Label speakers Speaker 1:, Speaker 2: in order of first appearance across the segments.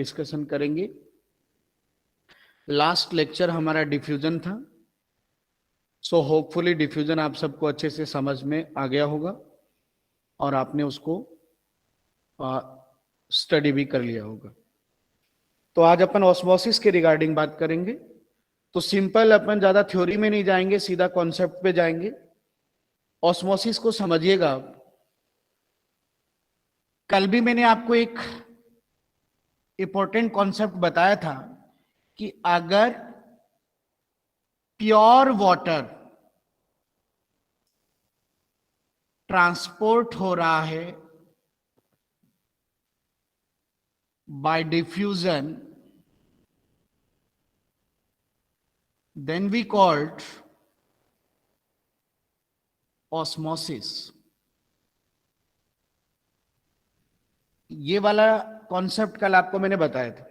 Speaker 1: Discussion करेंगे। Last lecture हमारा diffusion था, सो होपफुली डिफ्यूजन आप सबको अच्छे से समझ में आ गया होगा और आपने उसको स्टडी भी कर लिया होगा। तो आज अपन ऑस्मोसिस के रिगार्डिंग बात करेंगे। तो सिंपल, अपन ज्यादा थ्योरी में नहीं जाएंगे, सीधा कॉन्सेप्ट पे जाएंगे। ऑस्मोसिस को समझिएगा। कल भी मैंने आपको एक इंपॉर्टेंट कॉन्सेप्ट बताया था कि अगर प्योर वाटर ट्रांसपोर्ट हो रहा है bye diffusion, then we called osmosis। ये वाला कॉन्सेप्ट कल आपको मैंने बताया था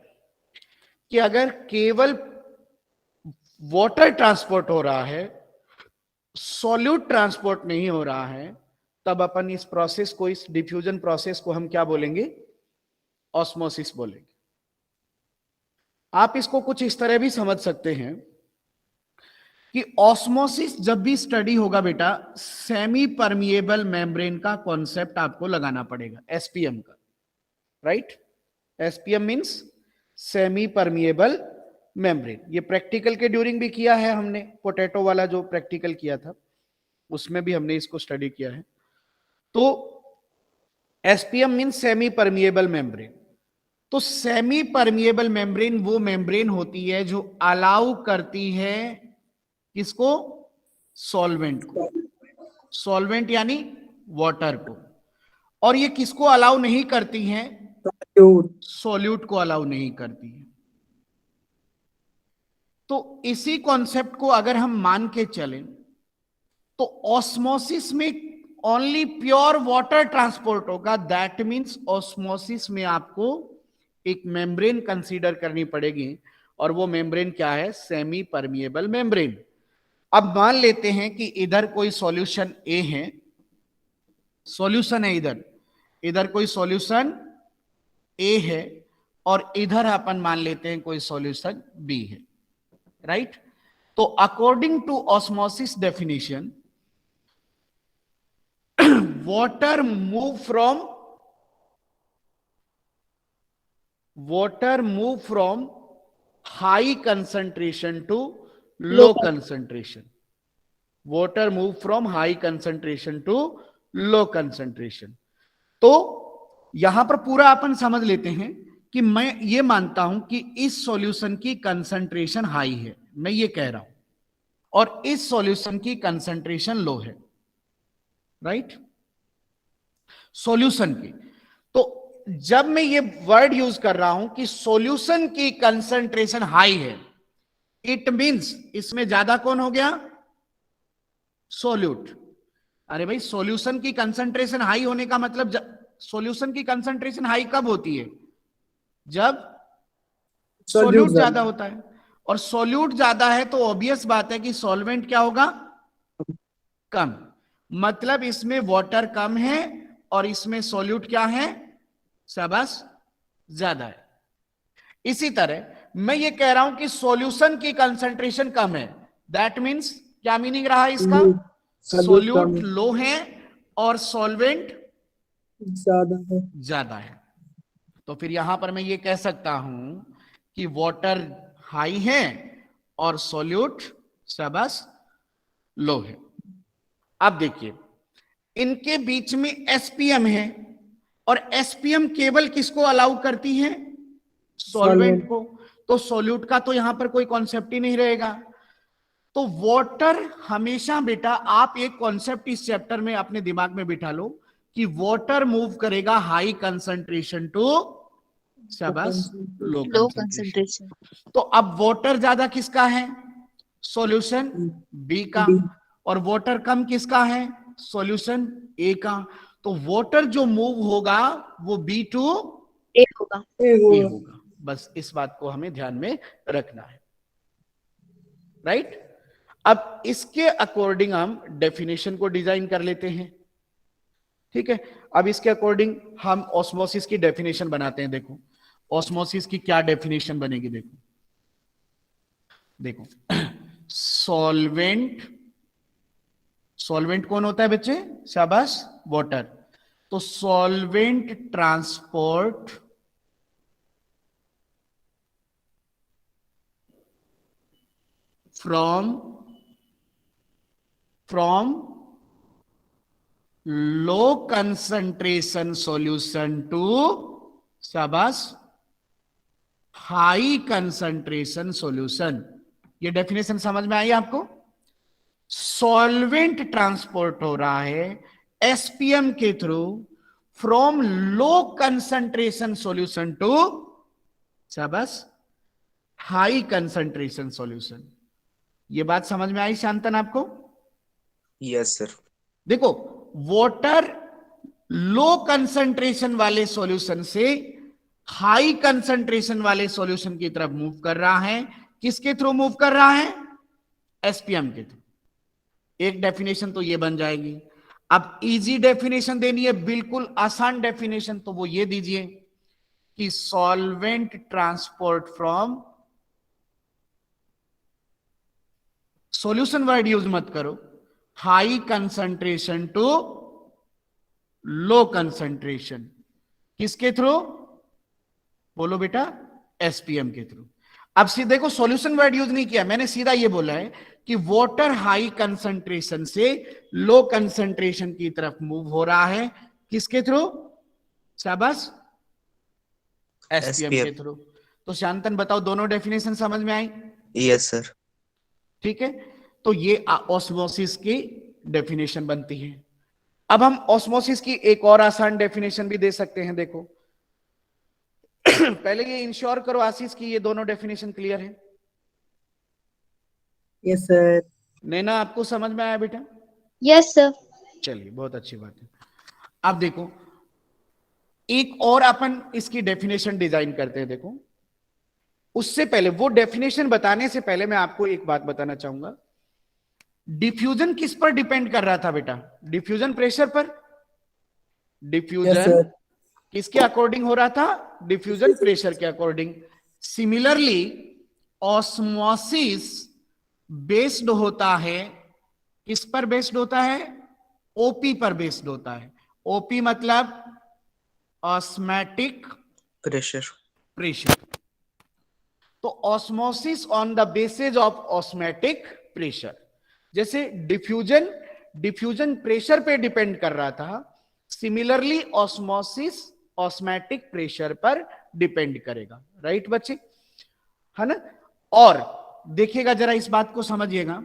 Speaker 1: कि अगर केवल वाटर ट्रांसपोर्ट हो रहा है, सॉल्यूट ट्रांसपोर्ट नहीं हो रहा है, तब अपन इस प्रोसेस को, इस डिफ्यूजन प्रोसेस को हम क्या बोलेंगे? ऑस्मोसिस बोलेंगे। आप इसको कुछ इस तरह भी समझ सकते हैं कि ऑस्मोसिस जब भी स्टडी होगा बेटा, सेमी परमिएबल मेम्ब्रेन का कॉन्सेप्ट आपको लगाना पड़ेगा, एसपीएम का, right? SPM means semi permeable membrane. ये प्रैक्टिकल के ड्यूरिंग भी किया है हमने, पोटैटो वाला जो प्रैक्टिकल किया था उसमें भी हमने इसको स्टडी किया है। तो SPM means semi permeable membrane. तो सेमी परमिएबल मेम्ब्रेन वो मेम्ब्रेन होती है जो अलाउ करती है किसको? सॉल्वेंट को। सॉल्वेंट यानी वाटर को। और ये किसको अलाउ नहीं करती हैं? सॉल्यूट को अलाउ नहीं करती है। तो इसी कॉन्सेप्ट को अगर हम मान के चलें तो ऑस्मोसिस में ओनली प्योर वाटर ट्रांसपोर्ट होगा। दैट मींस ऑस्मोसिस में आपको एक मेम्ब्रेन कंसीडर करनी पड़ेगी, और वो मेम्ब्रेन क्या है? Semi permeable membrane. अब मान लेते हैं कि इधर कोई सॉल्यूशन ए है, सॉल्यूशन है इधर, इधर कोई सॉल्यूशन ए है, और इधर अपन मान लेते हैं कोई सॉल्यूशन बी है, राइट? तो according to osmosis definition, water move from high concentration to low concentration. Water move from high concentration to low concentration. तो यहां पर पूरा अपन समझ लेते हैं कि मैं ये मानता हूं कि इस सॉल्यूशन की कंसंट्रेशन हाई है, मैं ये कह रहा हूं, और इस सॉल्यूशन की कंसंट्रेशन लो है, राइट? सॉल्यूशन की। तो जब मैं ये वर्ड यूज कर रहा हूं कि सॉल्यूशन की कंसंट्रेशन हाई है, इट मींस इसमें ज्यादा कौन हो गया? सॉल्यूट। अरे भाई, सॉल्यूशन की कंसंट्रेशन हाई होने का मतलब, सॉल्यूशन की कंसंट्रेशन हाई कब होती है? जब सॉल्यूट ज्यादा होता है। और सॉल्यूट ज्यादा है तो ऑब्वियस बात है कि सॉल्वेंट क्या होगा? कम। मतलब इसमें वाटर कम है और इसमें सॉल्यूट क्या है? सबस ज्यादा है। इसी तरह मैं ये कह रहा हूं कि सॉल्यूशन की कंसंट्रेशन कम है, दैट मींस क्या मीनिंग रहा इसका? सॉल्यूट लो है और सॉल्वेंट ज्यादा है। तो फिर यहां पर मैं ये कह सकता हूं कि वाटर हाई है और सॉल्यूट सबस लो है। अब देखिए, इनके बीच में एसपीएम है, और एसपीएम केवल किसको अलाउ करती है? सॉल्वेंट को। तो सॉल्यूट का तो यहां पर कोई कॉन्सेप्ट ही नहीं रहेगा। तो वाटर हमेशा बेटा, आप एक कॉन्सेप्ट इस चैप्टर में अपने दिमाग में बिठा लो कि वाटर मूव करेगा हाई कंसंट्रेशन टू सबस लो कंसंट्रेशन। तो अब वाटर ज्यादा किसका है? सॉल्यूशन बी का। और वाटर कम किसका है? सॉल्यूशन ए का। तो वाटर जो मूव होगा वो बी टू ए होगा। बस इस बात को हमें ध्यान में रखना है, राइट? अब इसके अकॉर्डिंग हम डेफिनेशन को डिजाइन कर लेते हैं, ठीक है? अब इसके अकॉर्डिंग हम ऑस्मोसिस की डेफिनेशन बनाते हैं। देखो, ऑस्मोसिस की क्या डेफिनेशन बनेगी, देखो देखो सॉल्वेंट, सॉल्वेंट कौन होता है बच्चे, शाबाश, वाटर। तो solvent transport from low concentration solution to, शाबाश, हाई कंसंट्रेशन सॉल्यूशन। ये डेफिनेशन समझ में आई आपको? सॉल्वेंट ट्रांसपोर्ट हो रहा है एसपीएम के through from low concentration solution to, शाबाश, हाई कंसंट्रेशन सॉल्यूशन। ये बात समझ में आई शांतन आपको?
Speaker 2: Yes sir.
Speaker 1: देखो, वाटर लो कंसंट्रेशन वाले सॉल्यूशन से हाई कंसंट्रेशन वाले सॉल्यूशन की तरफ मूव कर रहा है। किसके थ्रू मूव कर रहा है? एसपीएम के थ्रू। एक डेफिनेशन तो ये बन जाएगी। अब इजी डेफिनेशन देनी है, बिल्कुल आसान डेफिनेशन, तो वो ये दीजिए कि solvent transport from, solution word use मत करो, high concentration to low concentration. किसके थ्रू? बोलो बेटा, एसपीएम के थ्रू। अब सीधे देखो, सॉल्यूशन वर्ड यूज नहीं किया मैंने, सीधा ये बोला है कि वाटर हाई कंसंट्रेशन से लो कंसंट्रेशन की तरफ मूव हो रहा है। किसके थ्रू? शाबाश, एसपीएम के
Speaker 2: एसपीएफ।
Speaker 1: थ्रू। तो शांतन बताओ, दोनों डेफिनेशन समझ में आई?
Speaker 2: Yes sir.
Speaker 1: ठीक है, तो ये ऑस्मोसिस की डेफिनेशन बनती है। अब हम ऑस्मोसिस की एक और आसान डेफिनेशन भी दे सकते हैं, देखो पहले ये इंश्योर करो आशीष की ये दोनों डेफिनेशन क्लियर है।
Speaker 3: यस सर।
Speaker 1: नैना, आपको समझ में आया बेटा?
Speaker 4: Yes sir.
Speaker 1: चलिए, बहुत अच्छी बात है। अब देखो, एक और अपन इसकी डेफिनेशन डिजाइन करते हैं। देखो, उससे पहले, वो डेफिनेशन बताने से पहले मैं आपको एक बात बताना चाहूंगा। डिफ्यूजन किस पर डिपेंड कर रहा था बेटा? डिफ्यूजन प्रेशर पर।
Speaker 3: Yes
Speaker 1: diffusion
Speaker 3: sir.
Speaker 1: किसके अकॉर्डिंग हो रहा था? डिफ्यूजन प्रेशर के अकॉर्डिंग। सिमिलरली ऑस्मोसिस बेस्ड होता है, किस पर बेस्ड होता है? ओपी पर बेस्ड होता है। ओपी मतलब ऑस्मैटिक
Speaker 2: प्रेशर।
Speaker 1: प्रेशर। तो osmosis on the basis of osmotic pressure. जैसे डिफ्यूजन, डिफ्यूजन प्रेशर पे डिपेंड कर रहा था, सिमिलरली ऑस्मोसिस ऑस्मैटिक प्रेशर पर डिपेंड करेगा। राइट बच्चे, है ना? और देखिएगा जरा, इस बात को समझिएगा,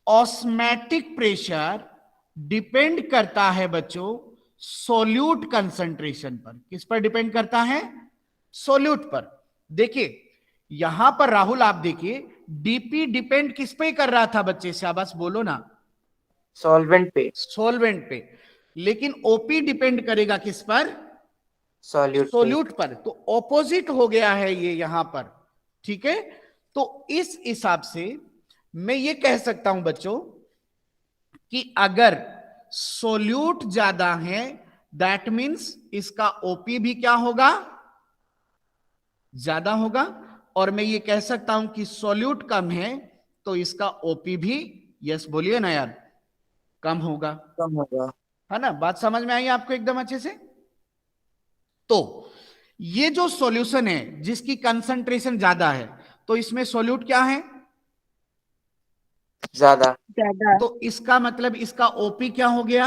Speaker 1: ऑस्मैटिक प्रेशर डिपेंड करता है बच्चों सोल्यूट कंसंट्रेशन पर। किस पर डिपेंड करता है? सोल्यूट पर। देखिए यहां पर राहुल, आप देखिए, डीपी डिपेंड किस पे कर रहा था बच्चे? शाबाश, बोलो ना।
Speaker 3: सॉल्वेंट पे।
Speaker 1: सॉल्वेंट पे। लेकिन ओपी डिपेंड करेगा किस पर?
Speaker 3: सॉल्यूट पे।
Speaker 1: सोल्यूट पर। तो ऑपोजिट हो गया है ये यहां पर। ठीक है, तो इस हिसाब से मैं ये कह सकता हूं बच्चों कि अगर सोल्यूट ज्यादा है, दैट मीन्स इसका ओपी भी क्या होगा? ज्यादा होगा। और मैं ये कह सकता हूं कि सोल्यूट कम है तो इसका ओपी भी, यस बोलिए ना यार, कम होगा।
Speaker 3: कम होगा।
Speaker 1: है ना? बात समझ में आई आपको एकदम अच्छे से? तो ये जो सॉल्यूशन है जिसकी कंसंट्रेशन ज्यादा है, तो इसमें सोल्यूट क्या है?
Speaker 3: ज्यादा।
Speaker 4: ज्यादा।
Speaker 1: तो इसका मतलब इसका ओपी क्या हो गया?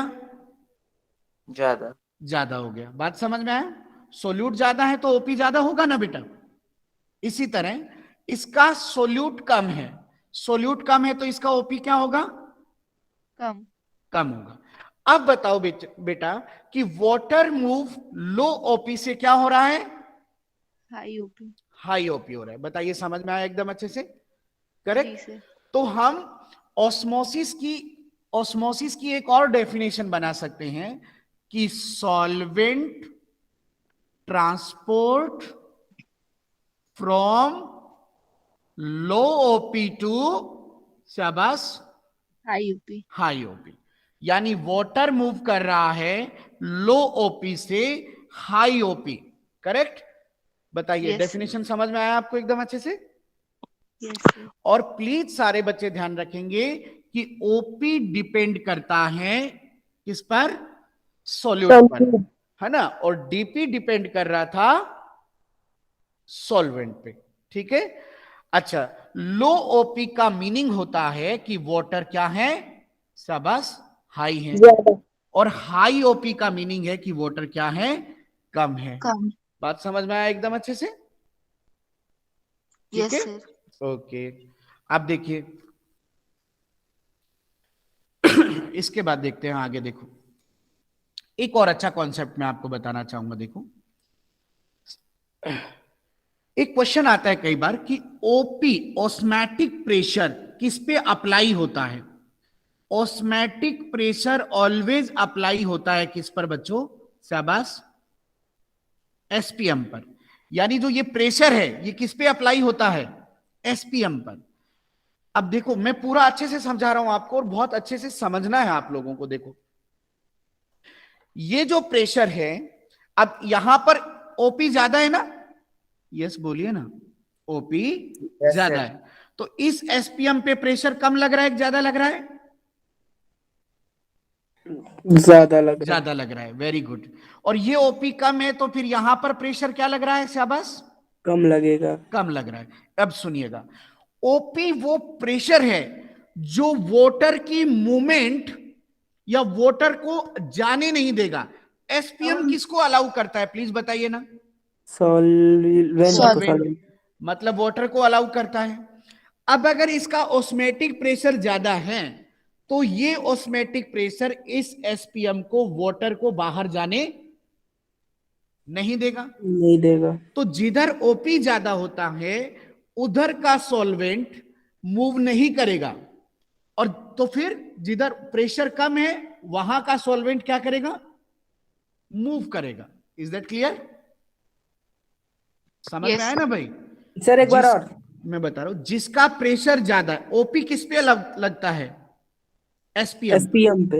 Speaker 3: ज्यादा।
Speaker 1: ज्यादा हो गया। बात समझ में आया? सोल्यूट ज्यादा है तो ओपी ज्यादा होगा ना बेटा। इसी तरह इसका सोल्यूट कम है, सोल्यूट कम है तो इसका ओपी क्या होगा?
Speaker 4: कम।
Speaker 1: कम होगा। अब बताओ बेटा कि वाटर मूव लो ओपी से क्या हो रहा है?
Speaker 4: High OP.
Speaker 1: हाई ओपी हो रहा है। बताइए, समझ में आया एकदम अच्छे से?
Speaker 4: जी
Speaker 1: करेक्ट।
Speaker 4: सर।
Speaker 1: तो हम ऑस्मोसिस की एक और डेफिनेशन बना सकते हैं कि solvent transport from low OP to, शाबाश,
Speaker 4: हाई ओपी।
Speaker 1: High OP. यानी वाटर मूव कर रहा है लो ओपी से हाई ओपी। करेक्ट। बताइए,
Speaker 4: Yes,
Speaker 1: डेफिनेशन समझ में आया आपको एकदम अच्छे से?
Speaker 4: yes, sir.
Speaker 1: और प्लीज सारे बच्चे ध्यान रखेंगे कि ओपी डिपेंड करता है किस पर? सॉल्यूट पर, है ना, और डीपी डिपेंड कर रहा था सॉल्वेंट पे, ठीक है। अच्छा, लो ओपी का मीनिंग होता है कि वाटर क्या है? शाबाश, हाई है। और हाई ओपी का मीनिंग है कि वाटर क्या है? कम है।
Speaker 4: Come.
Speaker 1: बात समझ में आया एकदम अच्छे से? ठीक
Speaker 4: Yes,
Speaker 1: है,
Speaker 4: sir.
Speaker 1: ओके। अब देखिए इसके बाद देखते हैं आगे। देखो, एक और अच्छा कॉन्सेप्ट मैं आपको बताना चाहूंगा। देखो, एक क्वेश्चन आता है कई बार कि ओपी, ऑस्मैटिक प्रेशर, किस पे अप्लाई होता है? ऑस्मैटिक प्रेशर ऑलवेज अप्लाई होता है किस पर बच्चों? शाबाश, एसपीएम पर। यानी जो ये प्रेशर है ये किस पे अप्लाई होता है? एसपीएम पर। अब देखो, मैं पूरा अच्छे से समझा रहा हूं आपको और बहुत अच्छे से समझना है आप लोगों को। देखो, ये जो प्रेशर है, अब यहां पर ओपी ज्यादा है ना? यस बोलिए ना, ओपी
Speaker 2: Yes,
Speaker 1: ज्यादा
Speaker 2: sir.
Speaker 1: है। तो इस एसपीएम पे प्रेशर कम लग रहा है कि ज्यादा लग रहा है?
Speaker 2: ज्यादा लग रहा है।
Speaker 1: ज्यादा लग रहा है, वेरी गुड। और ये ओपी कम है तो फिर यहां पर प्रेशर क्या लग रहा है? शाबाश,
Speaker 2: कम लगेगा।
Speaker 1: कम लग रहा है। अब सुनिएगा, ओपी वो प्रेशर है जो वाटर की मूवमेंट या वाटर को जाने नहीं देगा। एसपीएम किसको अलाउ करता है, प्लीज बताइए ना?
Speaker 2: सॉल्वेंट को
Speaker 1: सॉल्वेंट, मतलब वाटर को अलाउ करता है। अब अगर इसका ऑस्मेटिक प्रेशर ज्यादा है तो ये ऑस्मेटिक प्रेशर इस एसपीएम को, वाटर को बाहर जाने नहीं देगा।
Speaker 2: नहीं देगा।
Speaker 1: तो जिधर ओपी ज्यादा होता है उधर का सॉल्वेंट मूव नहीं करेगा, और तो फिर जिधर प्रेशर कम है वहां का सॉल्वेंट क्या करेगा? मूव करेगा। Is that clear? समझ में
Speaker 4: Yes,
Speaker 1: आया ना भाई?
Speaker 2: सर एक बार और।
Speaker 1: मैं बता रहा हूं, जिसका प्रेशर ज्यादा है, ओपी किस पे लगता है? एसपीएम।
Speaker 2: एसपीएम पे।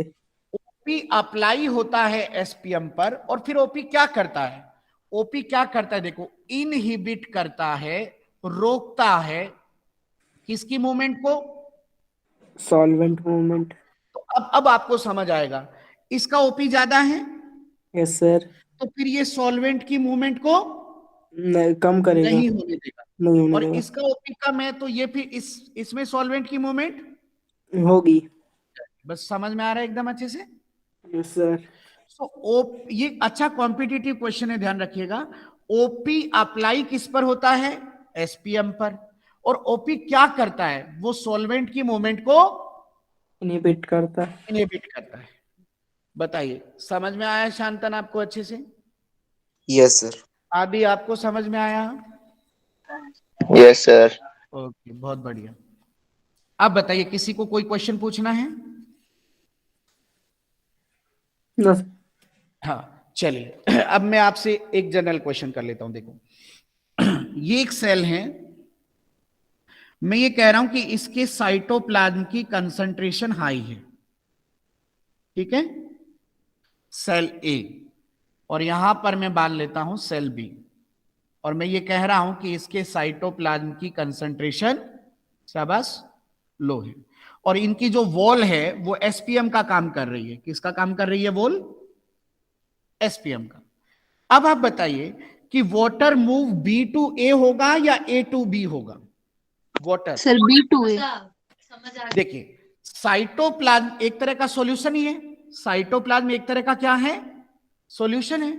Speaker 1: ओपी अप्लाई होता है एसपीएम पर, और फिर ओपी क्या करता है? ओपी क्या करता है? देखो, इनहिबिट करता है, रोकता है किसकी मूवमेंट को?
Speaker 2: Solvent movement.
Speaker 1: तो अब आपको समझ आएगा, इसका ओपी ज्यादा है
Speaker 2: यस सर।
Speaker 1: तो फिर ये सॉल्वेंट की मूवमेंट को
Speaker 2: नहीं, कम करेगा।
Speaker 1: नहीं होने देगा,
Speaker 2: नहीं होने
Speaker 1: और
Speaker 2: देगा।
Speaker 1: इसका ओपी कम है तो ये फिर इसमें सॉल्वेंट की मूवमेंट।
Speaker 2: होगी।
Speaker 1: बस समझ में आ रहा है एकदम अच्छे से?
Speaker 2: Yes sir.
Speaker 1: ये अच्छा कॉम्पिटिटिव क्वेश्चन है, ध्यान रखिएगा। ओपी अप्लाई किस पर होता है? एसपीएम पर। और ओपी क्या करता है? वो सॉल्वेंट की मूवमेंट को
Speaker 2: इनहिबिट करता है।
Speaker 1: इनहिबिट करता है। बताइए, समझ में आया शांतन आपको अच्छे से?
Speaker 2: Yes sir.
Speaker 1: अभी आपको समझ में आया?
Speaker 2: Yes sir.
Speaker 1: ओके, बहुत बढ़िया। अब बताइए, किसी को कोई क्वेश्चन पूछना है? हाँ, चलिए अब मैं आपसे एक जनरल क्वेश्चन कर लेता हूं। देखो, ये एक सेल है, मैं ये कह रहा हूं कि इसके साइटोप्लाज्म की कंसंट्रेशन हाई है, ठीक है, सेल ए। और यहां पर मैं मान लेता हूं सेल बी, और मैं ये कह रहा हूं कि इसके साइटोप्लाज्म की कंसंट्रेशन शाबाश लो है, और इनकी जो वॉल है वो एसपीएम का काम कर रही है। किसका काम कर रही है वॉल? एसपीएम का। अब आप बताइए कि वाटर मूव बी टू ए होगा या ए टू बी होगा? Water,
Speaker 4: sir. B2A.
Speaker 1: देखिए, साइटोप्लाज्म एक तरह का सॉल्यूशन ही है। साइटोप्लाज्म एक तरह का क्या है? सॉल्यूशन है।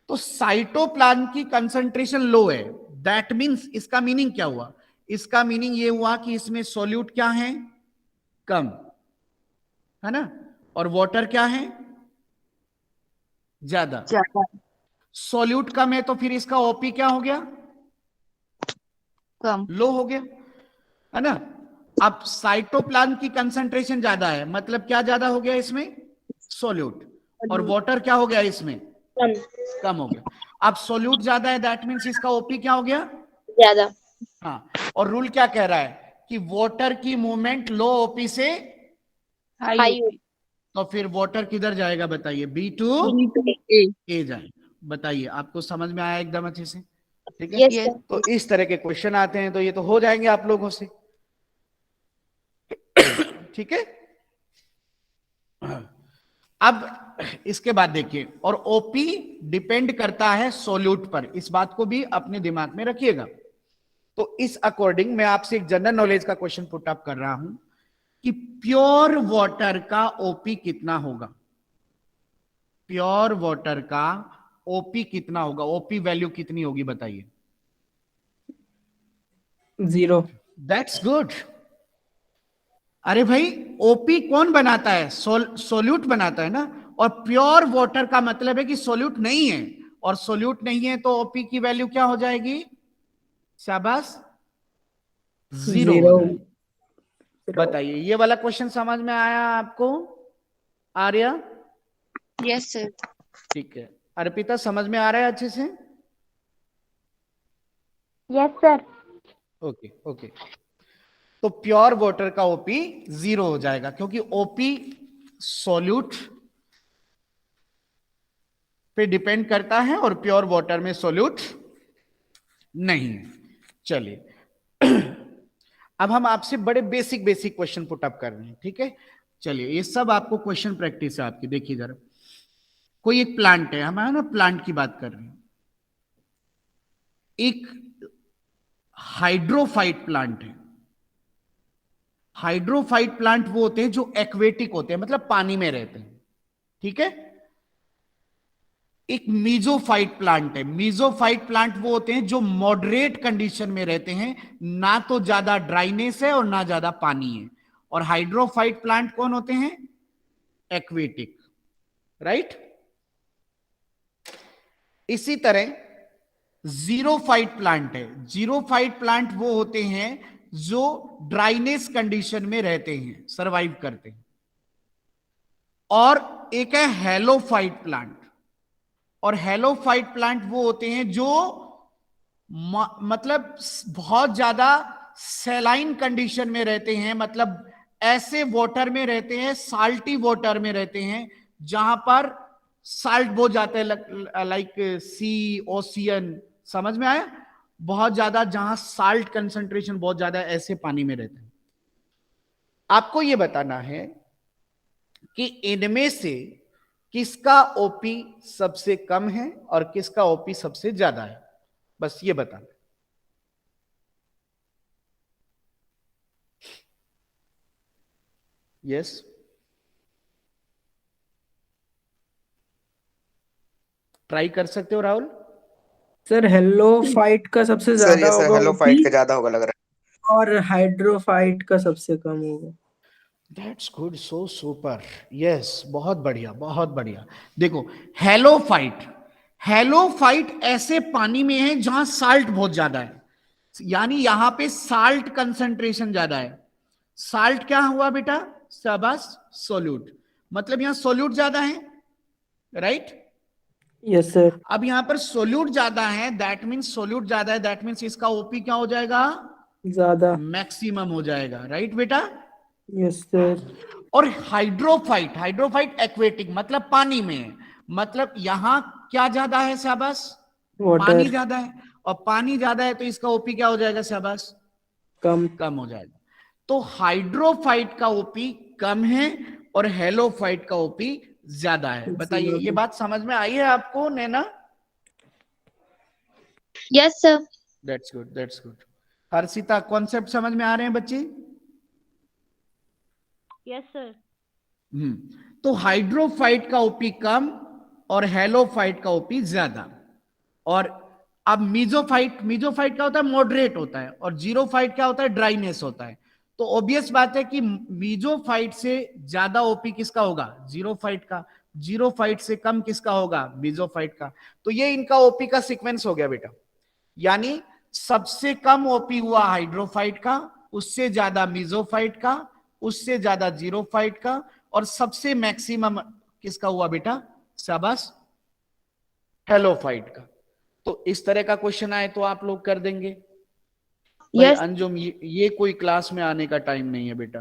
Speaker 1: तो साइटोप्लाज्म की कंसंट्रेशन लो है, दैट मींस इसका मीनिंग क्या हुआ? इसका मीनिंग ये हुआ कि इसमें सॉल्यूट क्या है? कम, है ना, और वाटर क्या है? ज्यादा।
Speaker 4: ज्यादा।
Speaker 1: सॉल्यूट कम है तो फिर इसका ओपी क्या हो गया?
Speaker 4: कम।
Speaker 1: लो हो गया, है ना। अब साइटोप्लाज्म की कंसंट्रेशन ज्यादा है, मतलब क्या ज्यादा हो गया इसमें? सॉल्यूट। और वाटर क्या हो गया इसमें?
Speaker 5: कम।
Speaker 1: कम हो गया। अब सॉल्यूट ज्यादा है, दैट मींस इसका ओपी क्या हो गया?
Speaker 5: ज्यादा।
Speaker 1: हाँ, और रूल क्या कह रहा है कि वाटर की मूवमेंट लो ओपी से,
Speaker 4: High
Speaker 5: हाई।
Speaker 4: OP.
Speaker 1: तो फिर वाटर किधर जाएगा बताइए? B to
Speaker 4: B2A.
Speaker 1: ए जाएगा। बताइए, आपको समझ में आया एकदम अच्छे से? ठीक है।
Speaker 4: Yes, sir.
Speaker 1: तो इस तरह के क्वेश्चन आते हैं, तो ये तो हो जाएंगे आप लोगों से। ठीक है। अब इसके बाद देखिए, और ओपी डिपेंड करता है सोल्यूट पर, इस बात को भी अपने दिमाग में रखिएगा। तो इस अकॉर्डिंग मैं आपसे एक जनरल नॉलेज का क्वेश्चन पुट अप कर रहा हूं कि प्योर वाटर का ओपी कितना होगा। प्योर वाटर का ओपी कितना होगा, ओपी वैल्यू कितनी होगी बताइए।
Speaker 2: 0।
Speaker 1: That's good. अरे भाई, ओपी कौन बनाता है? सोल्यूट बनाता है ना। और प्योर वाटर का मतलब है कि सोल्यूट नहीं है, और सोल्यूट नहीं है तो ओपी की वैल्यू क्या हो जाएगी? शाबाश, 0 हो
Speaker 2: 0।
Speaker 1: जाएगी। बताइए, ये वाला क्वेश्चन समझ में आया आपको आर्या?
Speaker 4: Yes, sir.
Speaker 1: ठीक है। अर्पिता, समझ में आ रहा है अच्छे से?
Speaker 5: Yes, sir.
Speaker 1: Okay okay. तो प्योर वाटर का ओपी 0 हो जाएगा, क्योंकि ओपी सोल्यूट पे डिपेंड करता है और प्योर वाटर में सोल्यूट नहीं है। चलिए, अब हम आपसे बड़े basic basic question put up कर रहे हैं। ठीक है, चलिए, ये सब आपको क्वेश्चन प्रैक्टिस है आपकी। देखिए जरा, कोई एक प्लांट है, हम ना प्लांट की बात कर रहे हैं। एक हाइड्रोफाइट प्लांट है। हाइड्रोफाइट प्लांट वो होते हैं जो एक्वेटिक होते हैं, मतलब पानी में रहते हैं। ठीक है। एक मीजोफाइट प्लांट है। मीजोफाइट प्लांट वो होते हैं जो मॉडरेट कंडीशन में रहते हैं, ना तो ज्यादा ड्राइनेस है और ना ज्यादा पानी है। और हाइड्रोफाइट प्लांट कौन होते हैं? Aquatic, right. इसी तरह जीरोफाइट प्लांट है। जीरोफाइट प्लांट वो होते हैं जो ड्राइनेस कंडीशन में रहते हैं, सरवाइव करते हैं। और एक है हेलोफाइट प्लांट। और हेलोफाइट प्लांट वो होते हैं जो मतलब बहुत ज्यादा सैलाइन कंडीशन में रहते हैं, मतलब ऐसे वाटर में रहते हैं, साल्टी वाटर में रहते हैं जहां पर साल्ट बहुत जाता है, लाइक सी, ओशियन। समझ में आया? बहुत ज्यादा जहां साल्ट कंसंट्रेशन बहुत ज्यादा ऐसे पानी में रहते हैं। आपको यह बताना है कि इनमें से किसका ओपी सबसे कम है और किसका ओपी सबसे ज्यादा है, बस ये बताना। यस, ट्राई कर सकते हो राहुल।
Speaker 2: सर हेलोफाइट का सबसे
Speaker 6: सर
Speaker 2: ज्यादा
Speaker 6: ये सर
Speaker 2: होगा
Speaker 6: हेलोफाइट
Speaker 2: ओपी,
Speaker 6: का ज्यादा होगा लग रहा
Speaker 2: और हाइड्रोफाइट का सबसे कम होगा।
Speaker 1: That's good, so super. Yes, बहुत बढ़िया बहुत बढ़िया। देखो, हेलोफाइट, हेलोफाइट ऐसे पानी में है जहां साल्ट बहुत ज्यादा है, यानी यहां पे साल्ट कंसंट्रेशन ज्यादा है। साल्ट क्या हुआ बेटा? शाबाश, सोल्यूट। मतलब यहां सोल्यूट ज्यादा है, राइट।
Speaker 2: Yes sir.
Speaker 1: अब यहां पर सोल्यूट ज्यादा है, दैट मीन्स सोल्यूट ज्यादा है, दैट मीन्स इसका ओपी क्या हो जाएगा?
Speaker 2: ज्यादा।
Speaker 1: मैक्सिमम हो जाएगा, राइट बेटा।
Speaker 2: Yes sir.
Speaker 1: और हाइड्रोफाइट, हाइड्रोफाइट एक्वेटिक मतलब पानी में है, मतलब यहां क्या ज्यादा है? शाबाश, पानी
Speaker 2: वाटर
Speaker 1: ज्यादा है। और पानी ज्यादा है तो इसका ओपी क्या हो जाएगा? शाबाश,
Speaker 2: कम।
Speaker 1: कम हो जाएगा। तो हाइड्रोफाइट का ओपी कम है और हेलोफाइट का ओपी ज्यादा है। बताइए, ये बात समझ में आई है आपको नैना?
Speaker 4: Yes, sir.
Speaker 1: That's good, that's good. Harshita, concept समझ में आ रहे हैं बच्चे?
Speaker 5: Yes, sir.
Speaker 1: तो हाइड्रोफाइट का ओपी कम और हेलोफाइट का ओपी ज्यादा। और अब मीजोफाइट, मीजोफाइट क्या होता है? मॉडरेट होता है। और जीरोफाइट क्या होता है? ड्राइनेस होता है। तो ऑब्वियस बात है कि मीजोफाइट से ज्यादा ओपी किसका होगा? जीरोफाइट का। जीरोफाइट से कम किसका होगा? मीजोफाइट का। तो ये इनका ओपी का सीक्वेंस हो गया बेटा। यानी सबसे कम ओपी हुआ हाइड्रोफाइट का, उससे ज्यादा मीजोफाइट का, उससे ज्यादा जीरोफाइट का, और सबसे मैक्सिमम किसका हुआ बेटा? शाबाश, हेलोफाइट का। तो इस तरह का क्वेश्चन आए तो आप लोग कर देंगे भाई।
Speaker 4: Yes.
Speaker 1: अंजुम, ये कोई क्लास में आने का टाइम नहीं है बेटा,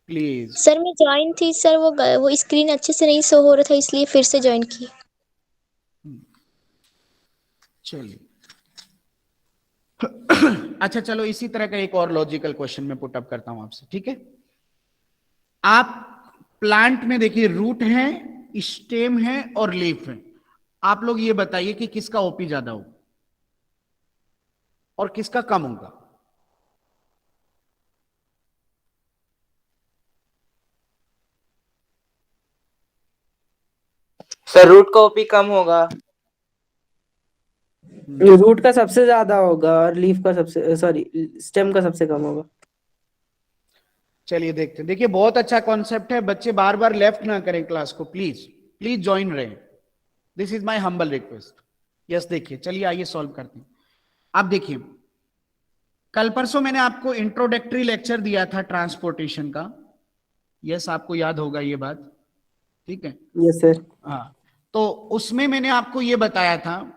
Speaker 1: प्लीज।
Speaker 7: सर मैं ज्वाइन थी सर, वो स्क्रीन अच्छे से नहीं शो हो रहा था, इसलिए फिर से ज्वाइन की।
Speaker 1: चलिए, अच्छा चलो, इसी तरह का एक और लॉजिकल क्वेश्चन मैं पुट अप करता हूं आपसे, ठीक है। आप प्लांट में देखिए, रूट है, स्टेम है और लीफ है। आप लोग ये बताइए कि किसका ओपी ज्यादा हो और किसका कम होगा।
Speaker 3: सर रूट का ओपी कम होगा।
Speaker 2: रूट का सबसे ज्यादा होगा और लीफ का सबसे, सॉरी, स्टेम का सबसे कम होगा।
Speaker 1: चलिए देखते हैं। देखिए बहुत अच्छा कॉन्सेप्ट है, बच्चे बार बार लेफ्ट ना करें क्लास को, प्लीज प्लीज ज्वाइन रहे। This is my humble request. Yes देखिए, चलिए आइए सॉल्व करते हैं। आप देखिए, कल परसों मैंने आपको इंट्रोडक्टरी लेक्चर दिया था ट्रांसपोर्टेशन का। यस आपको याद होगा ये बात, ठीक है।
Speaker 2: Sir sir.
Speaker 1: हाँ, तो उसमें मैंने आपको ये बताया था,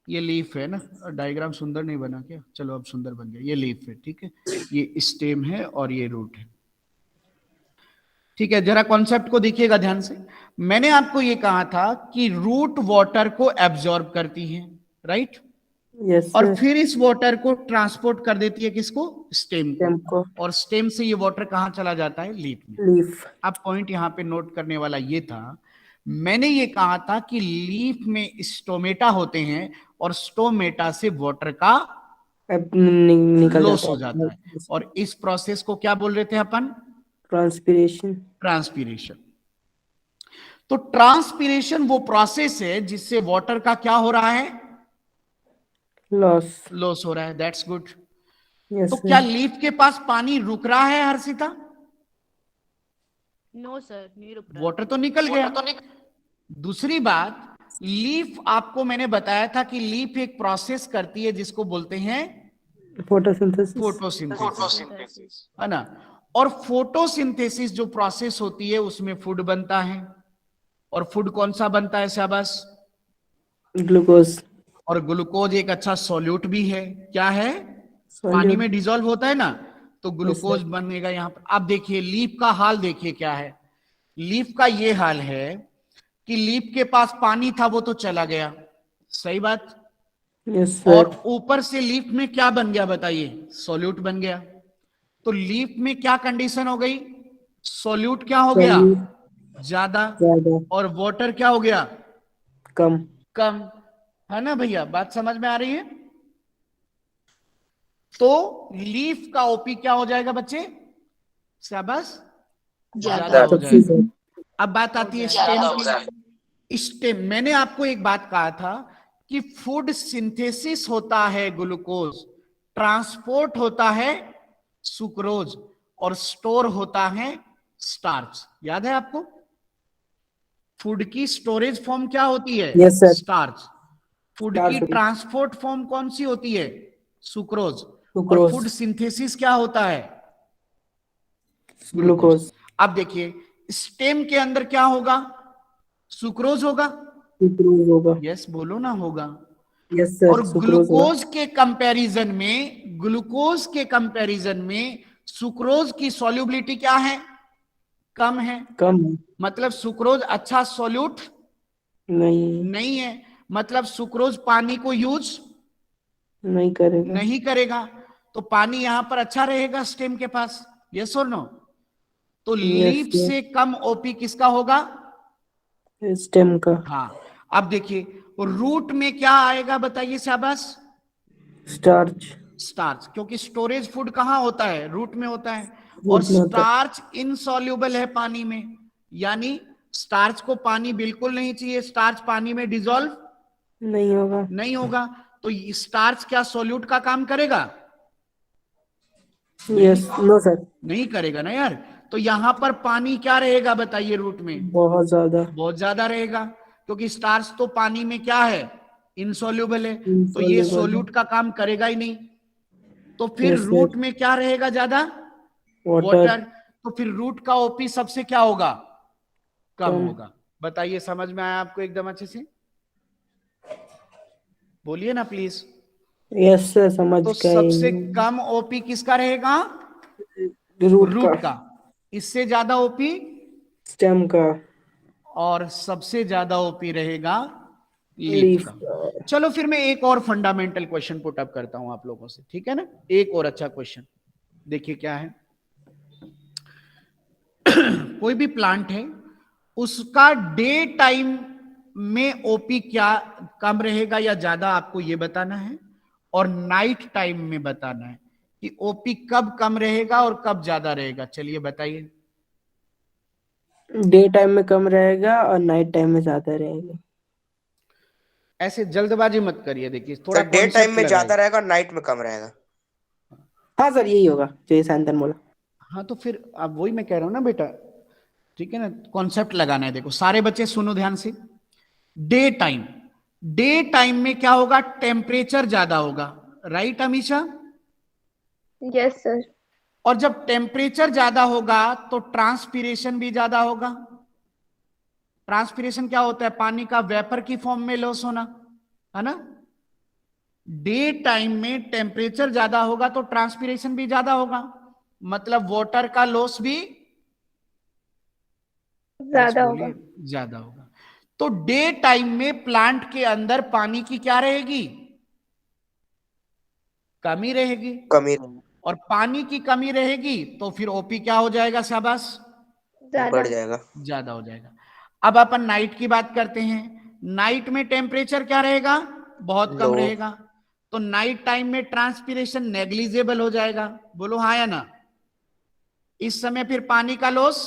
Speaker 1: ये लीफ है ना, डायग्राम सुंदर नहीं बना क्या, चलो अब सुंदर बन गया। ये लीफ है, ठीक है, ये स्टेम है और ये रूट है, ठीक है। जरा कॉन्सेप्ट को देखिएगा ध्यान से। मैंने आपको ये कहा था कि रूट वाटर को एब्जॉर्ब करती है, राइट,
Speaker 2: यस
Speaker 1: और
Speaker 2: सर।
Speaker 1: फिर इस वाटर को ट्रांसपोर्ट कर देती है किसको, स्टेम
Speaker 2: स्टेम
Speaker 1: को,
Speaker 2: को।
Speaker 1: और स्टेम से ये वाटर कहां चला जाता है, लीफ में।
Speaker 2: लीफ।
Speaker 1: अब पॉइंट यहां पे नोट करने वाला ये था, मैंने ये कहा था कि लीफ में स्टोमेटा होते हैं और स्टोमेटा से वाटर का
Speaker 2: निकल
Speaker 1: लॉस हो
Speaker 2: जाता
Speaker 1: जाता है, और इस प्रोसेस को क्या बोल रहे थे अपन,
Speaker 2: ट्रांसपिरेशन।
Speaker 1: ट्रांसपीरेशन। तो ट्रांसपीरेशन वो प्रोसेस है जिससे वाटर का क्या हो रहा है,
Speaker 2: लॉस।
Speaker 1: लॉस हो रहा है। That's good.
Speaker 2: यस
Speaker 1: तो क्या
Speaker 2: सर।
Speaker 1: लीफ के पास पानी रुक रहा है हर्षिता,
Speaker 5: नो सर, नहीं रुक रहा।
Speaker 1: वाटर तो निकल गया। दूसरी बात, लीफ आपको मैंने बताया था कि लीफ एक प्रोसेस करती है जिसको बोलते हैं
Speaker 2: फोटोसिंथेसिस।
Speaker 1: फोटोसिंथेसिस, है ना। और फोटोसिंथेसिस जो प्रोसेस होती है उसमें फूड बनता है, और फूड कौन सा बनता है शाबाश,
Speaker 2: ग्लूकोज।
Speaker 1: और ग्लूकोज एक अच्छा सॉल्यूट भी है, क्या है, पानी
Speaker 2: सॉल्यूट।
Speaker 1: में डिसॉल्व होता है ना, तो
Speaker 2: Yes,
Speaker 1: ग्लूकोज
Speaker 2: sir.
Speaker 1: बनेगा यहां पर। अब देखिए लीफ का हाल, देखिए क्या है, लीफ का ये हाल है कि लीफ के पास पानी था वो तो चला गया, सही बात,
Speaker 2: यस
Speaker 1: और
Speaker 2: सर।
Speaker 1: ऊपर से लीफ में क्या बन गया बताइए, सॉल्यूट बन गया। तो लीफ में क्या कंडीशन हो गई, सॉल्यूट क्या हो गया,
Speaker 2: सॉल्यूट
Speaker 1: ज्यादा,
Speaker 2: ज्यादा।
Speaker 1: और वाटर क्या हो गया,
Speaker 2: कम।
Speaker 1: कम, है ना भैया, बात समझ में आ रही है। तो लीफ का ओपी क्या हो जाएगा बच्चे, शाबाश, ज्यादा हो
Speaker 2: सबसे
Speaker 1: जाएगा।
Speaker 2: ज्यादा।
Speaker 1: अब बात आती है स्टेम की। स्टेम, मैंने आपको एक बात कहा था कि फूड सिंथेसिस होता है ग्लूकोज, ट्रांसपोर्ट होता है सुक्रोज, और स्टोर होता है स्टार्च। याद है आपको, फूड की स्टोरेज फॉर्म क्या होती है,
Speaker 2: यस सर।
Speaker 1: स्टार्च। फूड की
Speaker 2: स्टार्च।
Speaker 1: ट्रांसपोर्ट फॉर्म कौन सी होती है, सुक्रोज। और
Speaker 2: सुक्रोज।
Speaker 1: फूड सिंथेसिस क्या होता है, ग्लूकोज।
Speaker 2: ग्लूकोज।
Speaker 1: अब देखिए स्टेम के अंदर क्या होगा, सुक्रोज होगा,
Speaker 2: सुक्रोज होगा।
Speaker 1: यस बोलो ना, होगा।
Speaker 2: यस
Speaker 1: और
Speaker 2: सर, सुक्रोज होगा।
Speaker 1: ग्लूकोज के कंपैरिजन में सुक्रोज की सॉल्युबिलिटी क्या है, कम है।
Speaker 2: कम है।
Speaker 1: मतलब सुक्रोज अच्छा सॉल्यूट
Speaker 2: नहीं।
Speaker 1: नहीं है, मतलब सुक्रोज पानी को यूज
Speaker 2: नहीं करेगा।
Speaker 1: नहीं करेगा, तो पानी यहां पर अच्छा रहेगा स्टेम के पास, यस और नो। तो
Speaker 2: यस
Speaker 1: लीफ से कम ओपी किसका होगा,
Speaker 2: स्टेम का।
Speaker 1: हाँ। अब देखिए रूट में क्या आएगा बताइए शाबाश,
Speaker 2: स्टार्च।
Speaker 1: स्टार्च, क्योंकि स्टोरेज फूड कहां होता है, रूट में होता है। और
Speaker 2: रूट में होता है।
Speaker 1: स्टार्च इनसॉल्युबल है पानी में, यानी स्टार्च को पानी बिल्कुल नहीं चाहिए, स्टार्च पानी में डिसॉल्व
Speaker 2: नहीं होगा।
Speaker 1: नहीं होगा। तो स्टार्च क्या सॉल्यूट का काम करेगा,
Speaker 2: यस। No sir.
Speaker 1: नहीं करेगा ना यार। तो यहां पर पानी क्या रहेगा बताइए, रूट में
Speaker 2: बहुत ज्यादा।
Speaker 1: बहुत ज्यादा रहेगा, क्योंकि स्टार्च तो पानी में क्या है, इनसॉल्युबल है, तो ये
Speaker 2: Insoluble है।
Speaker 1: सोल्यूट का काम करेगा ही नहीं। तो फिर
Speaker 2: यस
Speaker 1: रूट
Speaker 2: सर।
Speaker 1: में क्या रहेगा ज्यादा,
Speaker 2: वाटर।
Speaker 1: वाटर। तो फिर रूट का ओपी सबसे क्या होगा, कम
Speaker 2: कम।
Speaker 1: होगा। बताइए समझ में आया आपको एकदम अच्छे से, बोलिए ना प्लीज।
Speaker 2: यस सर, समझ
Speaker 1: तो
Speaker 2: गए।
Speaker 1: सबसे कम ओपी किसका रहेगा,
Speaker 2: रूट का।
Speaker 1: रूट का। इससे ज्यादा ओपी,
Speaker 2: स्टेम का।
Speaker 1: और सबसे ज्यादा ओपी रहेगा लीफ
Speaker 2: लीफ
Speaker 1: का।
Speaker 2: का।
Speaker 1: चलो फिर मैं एक और फंडामेंटल क्वेश्चन पुट अप करता हूं आप लोगों से, ठीक है ना। एक और अच्छा क्वेश्चन देखिए क्या है। कोई भी प्लांट है, उसका डे टाइम में ओपी क्या कम रहेगा या ज्यादा, आपको ये बताना है। और नाइट टाइम में बताना है कि ओपी कब कम रहेगा और कब ज्यादा रहेगा। चलिए बताइए।
Speaker 2: डे टाइम में कम रहेगा और नाइट टाइम में ज्यादा रहेगा।
Speaker 1: ऐसे जल्दबाजी मत करिए, देखिए थोड़ा
Speaker 3: सर डे टाइम
Speaker 1: कॉन्सेप्ट
Speaker 3: में ज्यादा
Speaker 1: लगाइए।
Speaker 3: रहेगा और नाइट में कम रहेगा।
Speaker 2: हाँ सर, यही होगा जो ये सैंतन बोला।
Speaker 1: हाँ तो फिर अब वही मैं कह रहा हूं ना बेटा, ठीक है ना, कॉन्सेप्ट लगाना है। देखो सारे बच्चे सुनो ध्यान से। डे टाइम, डे टाइम में क्या होगा, टेम्परेचर ज्यादा होगा, राइट अमीशा।
Speaker 4: Yes sir.
Speaker 1: और जब टेम्परेचर ज्यादा होगा तो ट्रांसपीरेशन भी ज्यादा होगा। ट्रांसपीरेशन क्या होता है, पानी का वेपर की फॉर्म में लॉस होना, है ना। डे टाइम में टेम्परेचर ज्यादा होगा तो ट्रांसपीरेशन भी ज्यादा होगा, मतलब वाटर का लॉस भी
Speaker 4: ज्यादा होगा।
Speaker 1: बोलिए ज्यादा होगा। तो डे टाइम में प्लांट के अंदर पानी की क्या रहेगी, कमी रहेगी।
Speaker 3: कमी
Speaker 1: और पानी की कमी रहेगी तो फिर ओपी क्या हो जाएगा शाबाश,
Speaker 4: ज्यादा।
Speaker 3: बढ़ जाएगा।
Speaker 1: ज्यादा हो जाएगा। अब अपन नाइट की बात करते हैं। नाइट में टेम्परेचर क्या रहेगा, बहुत कम
Speaker 3: लो।
Speaker 1: रहेगा। तो नाइट टाइम में ट्रांसपीरेशन नेग्लिजिबल हो जाएगा, बोलो हाँ या ना। इस समय फिर पानी का लॉस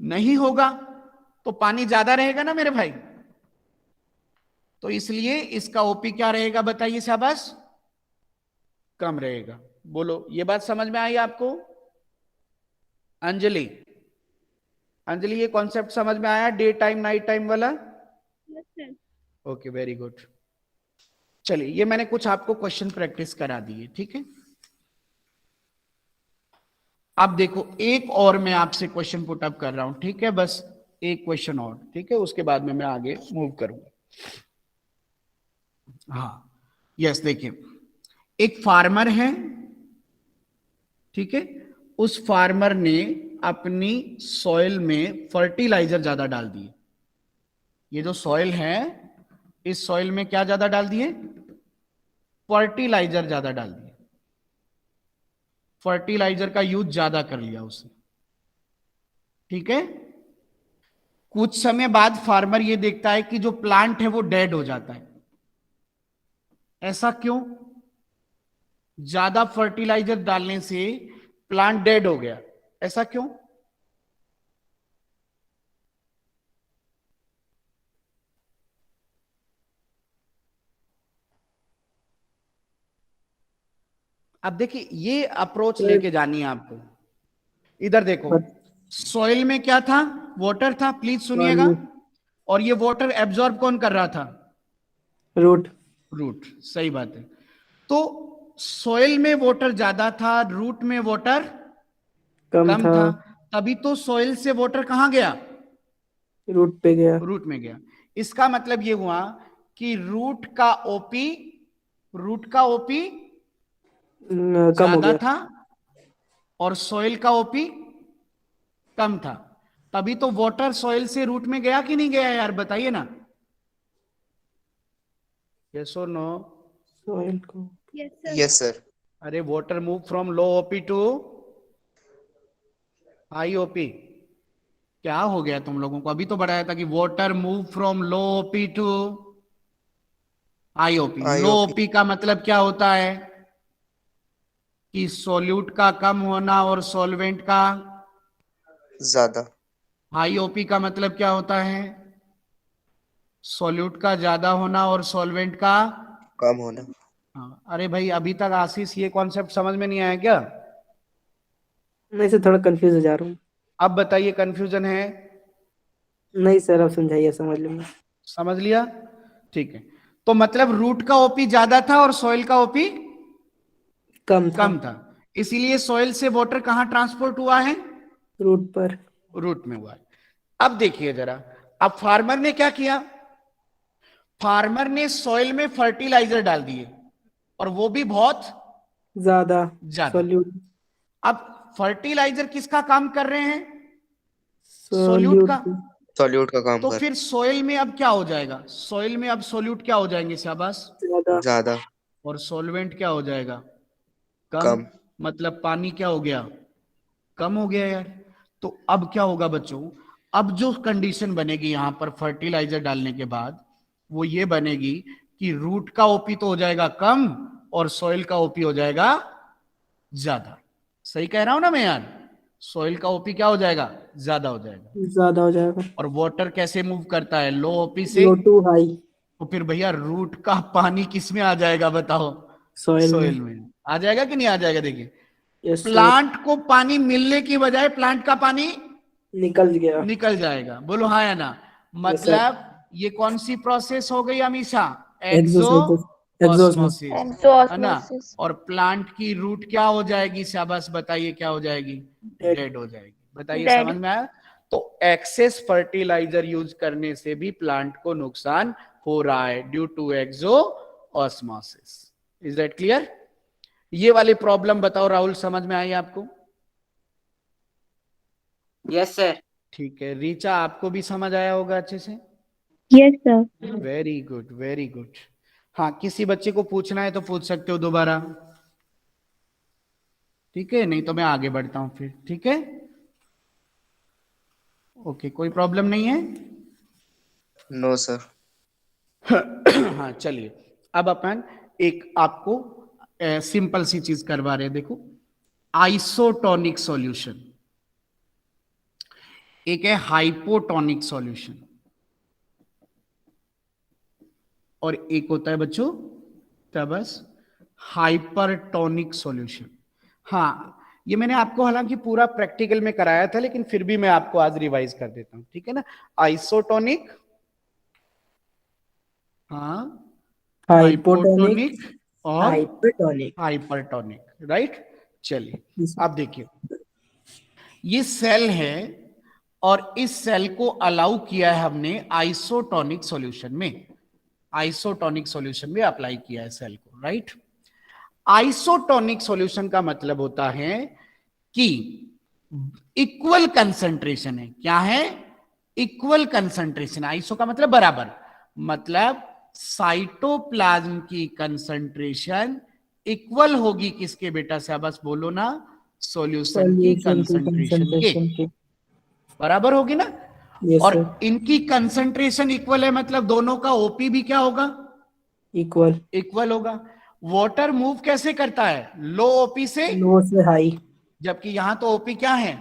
Speaker 1: नहीं होगा, तो पानी ज्यादा रहेगा ना मेरे भाई। तो इसलिए इसका ओपी क्या रहेगा बताइए शाबाश, कम रहेगा। बोलो ये बात समझ में आई आपको। अंजलि, अंजलि ये कॉन्सेप्ट समझ में आया, डे टाइम नाइट टाइम वाला।
Speaker 4: Yes sir.
Speaker 1: Okay very good. चलिए ये मैंने कुछ आपको क्वेश्चन प्रैक्टिस करा दिए, ठीक है। अब देखो एक और मैं आपसे क्वेश्चन पुट अप कर रहा हूं, ठीक है, बस एक क्वेश्चन और, ठीक है, उसके बाद में मैं आगे मूव करूंगा। हाँ यस, देखिए एक फार्मर है, ठीक है, उस फार्मर ने अपनी सॉइल में फर्टिलाइजर ज्यादा डाल दिए। ये जो सॉइल है, इस सॉइल में क्या ज्यादा डाल दिए, फर्टिलाइजर ज्यादा डाल दिए। फर्टिलाइजर का यूज ज्यादा कर लिया उसने, ठीक है। कुछ समय बाद फार्मर ये देखता है कि जो प्लांट है वो डेड हो जाता है। ऐसा क्यों, ज्यादा फर्टिलाइजर डालने से प्लांट डेड हो गया, ऐसा क्यों। अब देखिए ये अप्रोच लेके जानी है आपको। इधर देखो, सॉइल में क्या था, वाटर था, प्लीज सुनिएगा। और ये वाटर एब्जॉर्ब कौन कर रहा था,
Speaker 2: रूट।
Speaker 1: रूट, सही बात है। तो सॉइल में वाटर ज्यादा था, रूट में वाटर
Speaker 2: कम
Speaker 1: कम
Speaker 2: था।
Speaker 1: था, तभी तो सॉइल से वाटर कहां गया,
Speaker 2: रूट पे गया।
Speaker 1: रूट में गया। इसका मतलब ये हुआ कि रूट का ओपी, रूट का ओपी
Speaker 2: कम हो
Speaker 1: ज्यादा
Speaker 2: गया।
Speaker 1: था और सॉइल का ओपी कम था, तभी तो वाटर सॉइल से रूट में गया कि नहीं गया यार, बताइए ना। यस और नो।
Speaker 2: सॉइल को।
Speaker 4: Yes sir.
Speaker 3: Yes sir.
Speaker 1: अरे water move from low OP to high OP. क्या हो गया तुम लोगों को, अभी तो बताया था कि water move from low OP to high OP. Low
Speaker 3: IOP
Speaker 1: OP का मतलब क्या होता है कि सॉल्यूट का कम होना और सॉल्वेंट का।
Speaker 3: ज्यादा।
Speaker 1: हाई ओपी का मतलब क्या होता है, सॉल्यूट का ज्यादा होना और सॉल्वेंट का।
Speaker 3: कम होना।
Speaker 1: हाँ, अरे भाई अभी तक आशीष ये कॉन्सेप्ट समझ में नहीं आया क्या।
Speaker 2: नहीं सर, थोड़ा कंफ्यूज हो जा रहा हूँ।
Speaker 1: अब बताइए कंफ्यूजन है,
Speaker 2: नहीं सर, अब समझाइए, समझ लूंगा।
Speaker 1: समझ लिया, ठीक है। तो मतलब रूट का ओपी ज्यादा था और सॉइल का ओपी
Speaker 2: कम था।
Speaker 1: कम था, इसीलिए सॉइल से वाटर कहां ट्रांसपोर्ट हुआ है,
Speaker 2: रूट पर।
Speaker 1: रूट में हुआ है। अब देखिए जरा, अब फार्मर ने क्या किया, फार्मर ने सॉइल में फर्टिलाइजर डाल दिए और वो भी बहुत
Speaker 2: ज्यादा।
Speaker 1: ज्यादा।
Speaker 2: सॉल्यूट।
Speaker 1: अब फर्टिलाइजर किसका काम कर रहे हैं, सोल्यूट
Speaker 2: सॉल्यूट।
Speaker 1: का।
Speaker 3: सॉल्यूट का काम
Speaker 1: तो
Speaker 3: कर।
Speaker 1: फिर सोइल में अब क्या हो जाएगा? सोइल में अब सोल्यूट क्या हो जाएंगे शाबाश?
Speaker 2: ज्यादा।
Speaker 3: ज्यादा।
Speaker 1: और सॉल्वेंट क्या हो जाएगा?
Speaker 3: कम।
Speaker 1: मतलब पानी क्या हो गया? कम हो गया यार। तो अब क्या होगा बच्चों? अब जो कंडीशन बनेगी यहां पर फर्टिलाइजर डालने के बाद, वो ये बनेगी कि रूट का ओपी तो हो जाएगा कम और सॉइल का ओपी हो जाएगा ज्यादा। सही कह रहा हूं ना मैं यार? सॉइल का ओपी क्या हो जाएगा? ज्यादा हो जाएगा।
Speaker 2: ज्यादा हो जाएगा।
Speaker 1: और वाटर कैसे मूव करता है? लो ओपी से।
Speaker 2: लो टू हाई।
Speaker 1: तो फिर भैया रूट का पानी किस में आ जाएगा बताओ?
Speaker 2: सॉइल
Speaker 1: सोइल
Speaker 2: में।
Speaker 1: में आ जाएगा कि नहीं आ जाएगा? देखिए,
Speaker 2: यस सर।
Speaker 1: प्लांट को पानी मिलने की बजाय प्लांट का पानी
Speaker 2: निकल गया।
Speaker 1: निकल जाएगा। बोलो हाँ या ना?
Speaker 2: Yes sir.
Speaker 1: मतलब ये कौन सी प्रोसेस हो गई अमीषा?
Speaker 2: एग्जोस्मोसिस। एग्जोस्मोसिस।
Speaker 1: एक्सोऑस्मोसिस, है ना?
Speaker 4: Osmosis.
Speaker 1: और प्लांट की रूट क्या हो जाएगी शाबाश? बताइए क्या हो जाएगी?
Speaker 2: Dead.
Speaker 1: डेड हो जाएगी। बताइए
Speaker 4: Dead.
Speaker 1: समझ में आया? तो एक्सेस फर्टिलाइजर यूज करने से भी प्लांट को नुकसान हो रहा है due to exosmosis. Is that clear? ये वाली प्रॉब्लम बताओ राहुल, समझ में आई आपको?
Speaker 2: Yes sir.
Speaker 1: ठीक है। रीचा, आपको भी समझ आया होगा अच्छे से?
Speaker 5: Yes, sir.
Speaker 1: Very good, very good. हाँ, किसी बच्चे को पूछना है तो पूछ सकते हो दोबारा। ठीक है, नहीं तो मैं आगे बढ़ता हूं फिर। ठीक है, ओके, कोई प्रॉब्लम नहीं है?
Speaker 3: No sir.
Speaker 1: हाँ चलिए, अब अपन एक आपको सिंपल सी चीज करवा रहे हैं। देखो, आइसोटोनिक सॉल्यूशन, एक है हाइपोटोनिक सॉल्यूशन, और एक होता है बच्चों क्या बस हाइपरटोनिक सॉल्यूशन। हाँ, ये मैंने आपको हालांकि पूरा प्रैक्टिकल में कराया था, लेकिन फिर भी मैं आपको आज रिवाइज कर देता हूं। ठीक है ना? आइसोटोनिक, हाँ,
Speaker 2: हाइपोटोनिक।
Speaker 1: हाइपोटोनिक और
Speaker 2: हाइपरटोनिक।
Speaker 1: Hypertonic, right? चलिए अब देखिए, ये सेल है और इस सेल को अलाउ किया है हमने आइसोटोनिक सॉल्यूशन में। आइसोटोनिक सॉल्यूशन में अप्लाई किया है सेल को, राइट? आइसोटोनिक सॉल्यूशन का मतलब होता है कि इक्वल कंसंट्रेशन है। क्या है? Equal concentration. आइसो का मतलब बराबर, मतलब साइटोप्लाज्म की कंसंट्रेशन इक्वल होगी किसके बेटा? से बस बोलो ना, सॉल्यूशन की
Speaker 2: सॉल्यूशन की
Speaker 1: कंसंट्रेशन के
Speaker 2: कंसंट्रेशन की।
Speaker 1: बराबर होगी ना?
Speaker 2: यस
Speaker 1: और
Speaker 2: सर।
Speaker 1: इनकी कंसंट्रेशन इक्वल है, मतलब दोनों का ओपी भी क्या होगा?
Speaker 2: इक्वल।
Speaker 1: इक्वल होगा। वाटर मूव कैसे करता है? लो ओपी से,
Speaker 2: लो से हाई।
Speaker 1: जबकि यहां तो ओपी क्या है?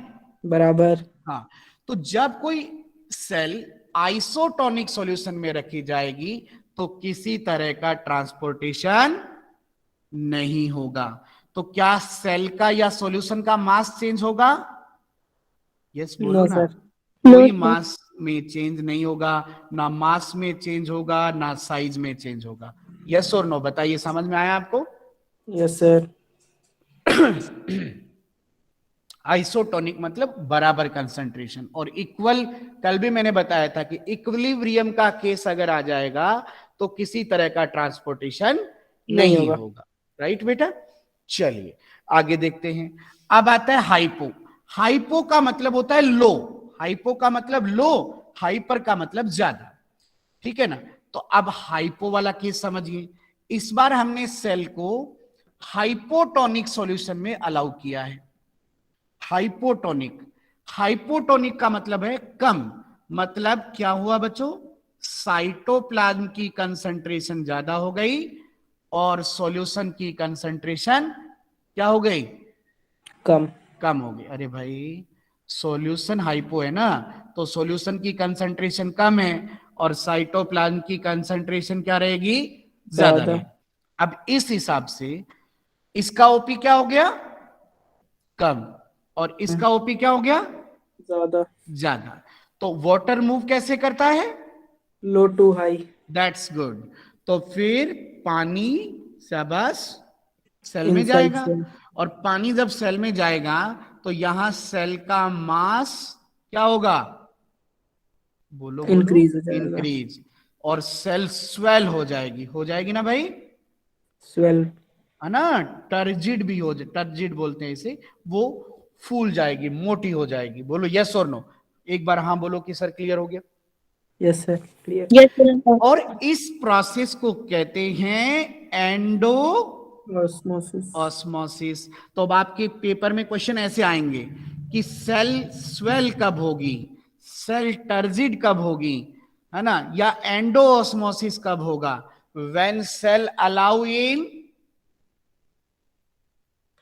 Speaker 2: बराबर।
Speaker 1: हाँ, तो जब कोई सेल आइसोटोनिक सॉल्यूशन में रखी जाएगी तो किसी तरह का ट्रांसपोर्टेशन नहीं होगा। तो क्या सेल का या सॉल्यूशन का मास चेंज होगा? यस बोलो
Speaker 2: नो
Speaker 1: ना।
Speaker 2: सर।
Speaker 1: कोई
Speaker 5: sir.
Speaker 1: मास में चेंज नहीं होगा, ना मास में चेंज होगा, ना साइज में चेंज होगा। यस और नो बताइए, समझ में आया आपको?
Speaker 2: Yes sir.
Speaker 1: आइसोटोनिक मतलब बराबर कंसंट्रेशन, और इक्वल, कल भी मैंने बताया था कि इक्विलिब्रियम का केस अगर आ जाएगा तो किसी तरह का ट्रांसपोर्टेशन नहीं
Speaker 2: होगा।
Speaker 1: होगा, राइट बेटा? चलिए आगे देखते हैं। अब आता है हाइपो। हाइपो का मतलब होता है लो। हाइपो का मतलब लो, हाइपर का मतलब ज्यादा। ठीक है ना? तो अब हाइपो वाला केस समझिए। इस बार हमने सेल को हाइपोटोनिक सॉल्यूशन में अलाउ किया है। हाइपोटोनिक, हाइपोटोनिक का मतलब है कम। मतलब क्या हुआ बच्चों? साइटोप्लाज्म की कंसंट्रेशन ज्यादा हो गई और सॉल्यूशन की कंसंट्रेशन क्या हो गई?
Speaker 2: कम।
Speaker 1: कम हो गई। अरे भाई, सॉल्यूशन हाइपो है ना, तो सॉल्यूशन की कंसंट्रेशन कम है और साइटोप्लाज्म की कंसंट्रेशन क्या रहेगी? ज्यादा
Speaker 2: ज्यादा।
Speaker 1: रहेगी। अब इस हिसाब से इसका ओपी क्या हो गया? कम, और इसका ओपी क्या हो गया?
Speaker 2: ज्यादा।
Speaker 1: ज्यादा। तो वाटर मूव कैसे करता है?
Speaker 2: लो टू हाई।
Speaker 1: That's good. तो फिर पानी शाबाश सेल में
Speaker 2: इनसाइड
Speaker 1: जाएगा,
Speaker 2: से।
Speaker 1: और पानी जब सेल में जाएगा तो यहां सेल का मास क्या होगा? बोलो बोलो,
Speaker 2: इंक्रीज हो जाएगा।
Speaker 1: इंक्रीज। और सेल स्वेल हो जाएगी। हो जाएगी ना भाई?
Speaker 2: स्वेल।
Speaker 1: है ना? टर्जिड भी हो जाए, टर्जिड बोलते हैं इसे। वो फूल जाएगी, मोटी हो जाएगी। बोलो यस और नो? एक बार हाँ बोलो कि सर क्लियर हो गया।
Speaker 2: Yes sir, clear.
Speaker 7: Yes, sir.
Speaker 1: और इस प्रोसेस को कहते हैं एंडो
Speaker 2: ऑस्मोसिस।
Speaker 1: ऑस्मोसिस। तो अब आपके पेपर में क्वेश्चन ऐसे आएंगे कि सेल स्वेल कब होगी, सेल टर्जिड कब होगी, है ना, या एंडो ऑस्मोसिस कब होगा। When cell allow in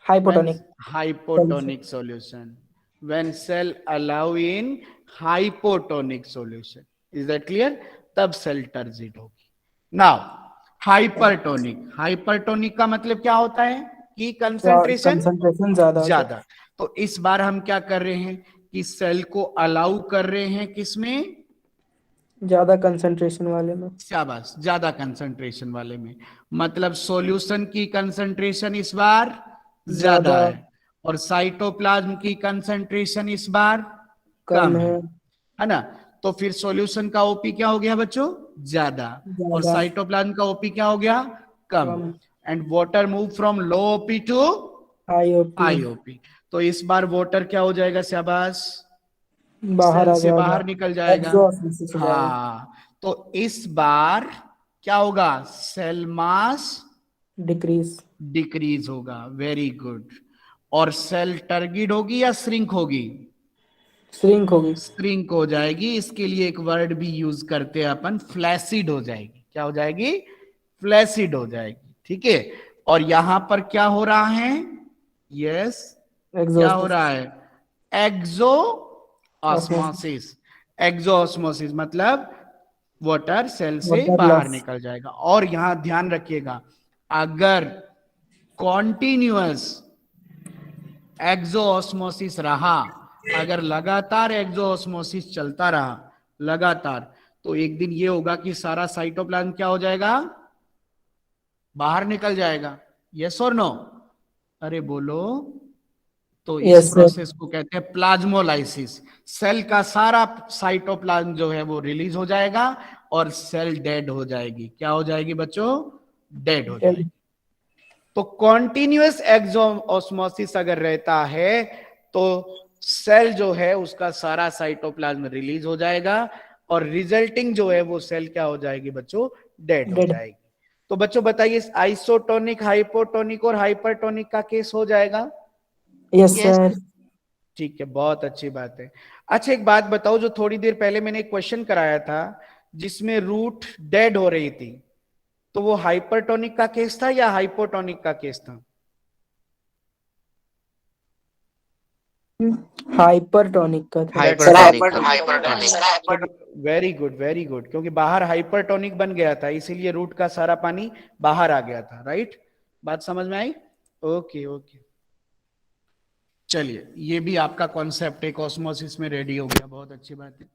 Speaker 2: hypotonic.
Speaker 1: hypotonic solution, when cell allow in hypotonic solution, is that clear, तब सेल टर्जिड होगी। नाउ हाइपरटोनिक, हाइपरटोनिक का मतलब क्या होता है कि कंसंट्रेशन
Speaker 2: कंसंट्रेशन ज्यादा होता है।
Speaker 1: ज्यादा। तो इस बार हम क्या कर रहे हैं कि सेल को अलाउ कर रहे हैं किसमें,
Speaker 2: ज्यादा कंसंट्रेशन वाले में।
Speaker 1: शाबाश, ज्यादा कंसंट्रेशन वाले में। मतलब सॉल्यूशन की कंसंट्रेशन इस बार ज्यादा
Speaker 2: ज्यादा
Speaker 1: है और साइटोप्लाज्म की कंसंट्रेशन इस बार
Speaker 2: कम
Speaker 1: कम
Speaker 2: है।
Speaker 1: है ना। तो फिर सॉल्यूशन का ओपी क्या हो गया बच्चों, ज्यादा, और
Speaker 2: ज्यादा
Speaker 1: साइटोप्लाज्म का ओपी क्या हो गया, कम।
Speaker 2: कम।
Speaker 1: And water move from low OP to
Speaker 2: high OP
Speaker 1: high OP. तो इस बार वाटर क्या हो जाएगा, शाबाश,
Speaker 2: बाहर
Speaker 1: सेल
Speaker 2: आ
Speaker 1: से
Speaker 2: जाएगा,
Speaker 1: बाहर निकल जाएगा।
Speaker 2: एक्सोऑस्मोसिस हो जाएगा।
Speaker 1: हाँ, तो इस बार क्या होगा, सेल मास
Speaker 2: डिक्रीज।
Speaker 1: डिक्रीज होगा, वेरी गुड। और सेल टर्गिड होगी या श्रिंक होगी,
Speaker 2: श्रिंक होगी।
Speaker 1: श्रिंक हो जाएगी। इसके लिए एक वर्ड भी यूज करते हैं अपन, फ्लैसिड हो जाएगी। क्या हो जाएगी, फ्लैसिड हो जाएगी, ठीक है। और यहां पर क्या हो रहा है, यस, क्या हो रहा
Speaker 2: एक्सोऑस्मोसिस।
Speaker 1: है, एक्सो
Speaker 2: ऑस्मोसिस।
Speaker 1: ऑस्मोसिस। एक्सो ऑस्मोसिस मतलब वाटर सेल से
Speaker 2: वाटर
Speaker 1: बाहर
Speaker 2: लॉस।
Speaker 1: निकल जाएगा। और यहां ध्यान रखिएगा, अगर कॉन्टिन्यूअस एक्सो ऑस्मोसिस रहा, अगर लगातार एक्सो ऑस्मोसिस चलता रहा लगातार, तो एक दिन ये होगा कि सारा साइटोप्लाज्म क्या हो जाएगा, बाहर निकल जाएगा। यस और नो, अरे बोलो। तो इस
Speaker 2: यस सर।
Speaker 1: प्रोसेस को कहते हैं प्लाज्मोलाइसिस। सेल का सारा साइटोप्लाज्म जो है वो रिलीज हो जाएगा और सेल डेड हो जाएगी। क्या हो जाएगी बच्चों, डेड हो जाएगी। तो कॉन्टिन्यूअस एक्सोऑस्मोसिस अगर रहता है तो सेल जो है उसका सारा साइटोप्लाज्म रिलीज हो जाएगा और रिजल्टिंग जो है वो सेल क्या हो जाएगी बच्चों, डेड हो
Speaker 2: डेड।
Speaker 1: जाएगी। तो बच्चों बताइए, आइसोटोनिक, हाइपोटोनिक और हाइपरटोनिक का केस हो जाएगा।
Speaker 2: Yes
Speaker 1: yes,
Speaker 2: sir.
Speaker 1: ठीक है, बहुत अच्छी बात है। अच्छा एक बात बताओ, जो थोड़ी देर पहले मैंने एक क्वेश्चन कराया था जिसमें रूट डेड हो रही थी, तो वो हाइपरटोनिक का केस था या हाइपोटोनिक का केस था।
Speaker 2: हाइपरटोनिक का था।
Speaker 3: Hypertonic.
Speaker 1: Very good, very good, क्योंकि बाहर हाइपरटोनिक बन गया था इसीलिए रूट का सारा पानी बाहर आ गया था, राइट। बात समझ में आई, ओके ओके। चलिए, ये भी आपका कॉन्सेप्ट एक ऑस्मोसिस में रेडी हो गया, बहुत अच्छी बात है।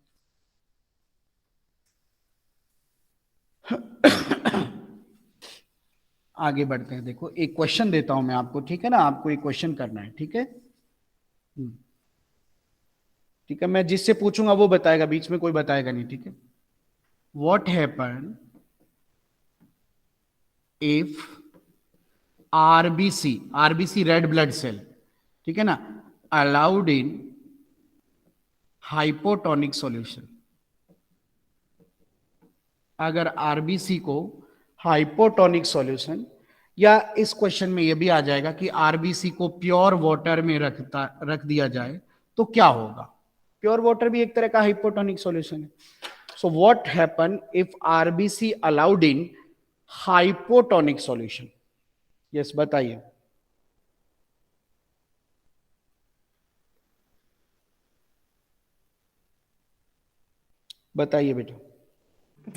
Speaker 1: आगे बढ़ते हैं। देखो एक क्वेश्चन देता हूं मैं आपको, ठीक है ना, आपको एक क्वेश्चन करना है, ठीक है। ठीक है, मैं जिससे पूछूंगा वो बताएगा, बीच में कोई बताएगा नहीं, ठीक है। What happen if RBC, RBC red blood cell, ठीक है ना, अलाउड इन हाइपोटोनिक सॉल्यूशन। अगर आरबीसी को हाइपोटोनिक सॉल्यूशन, या इस क्वेश्चन में यह भी आ जाएगा कि आरबीसी को प्योर वाटर में रख दिया जाए तो क्या होगा। प्योर वाटर भी एक तरह का हाइपोटोनिक सॉल्यूशन है। So what happen if RBC allowed in hypotonic solution. Yes, बताइए। बताइए बेटा।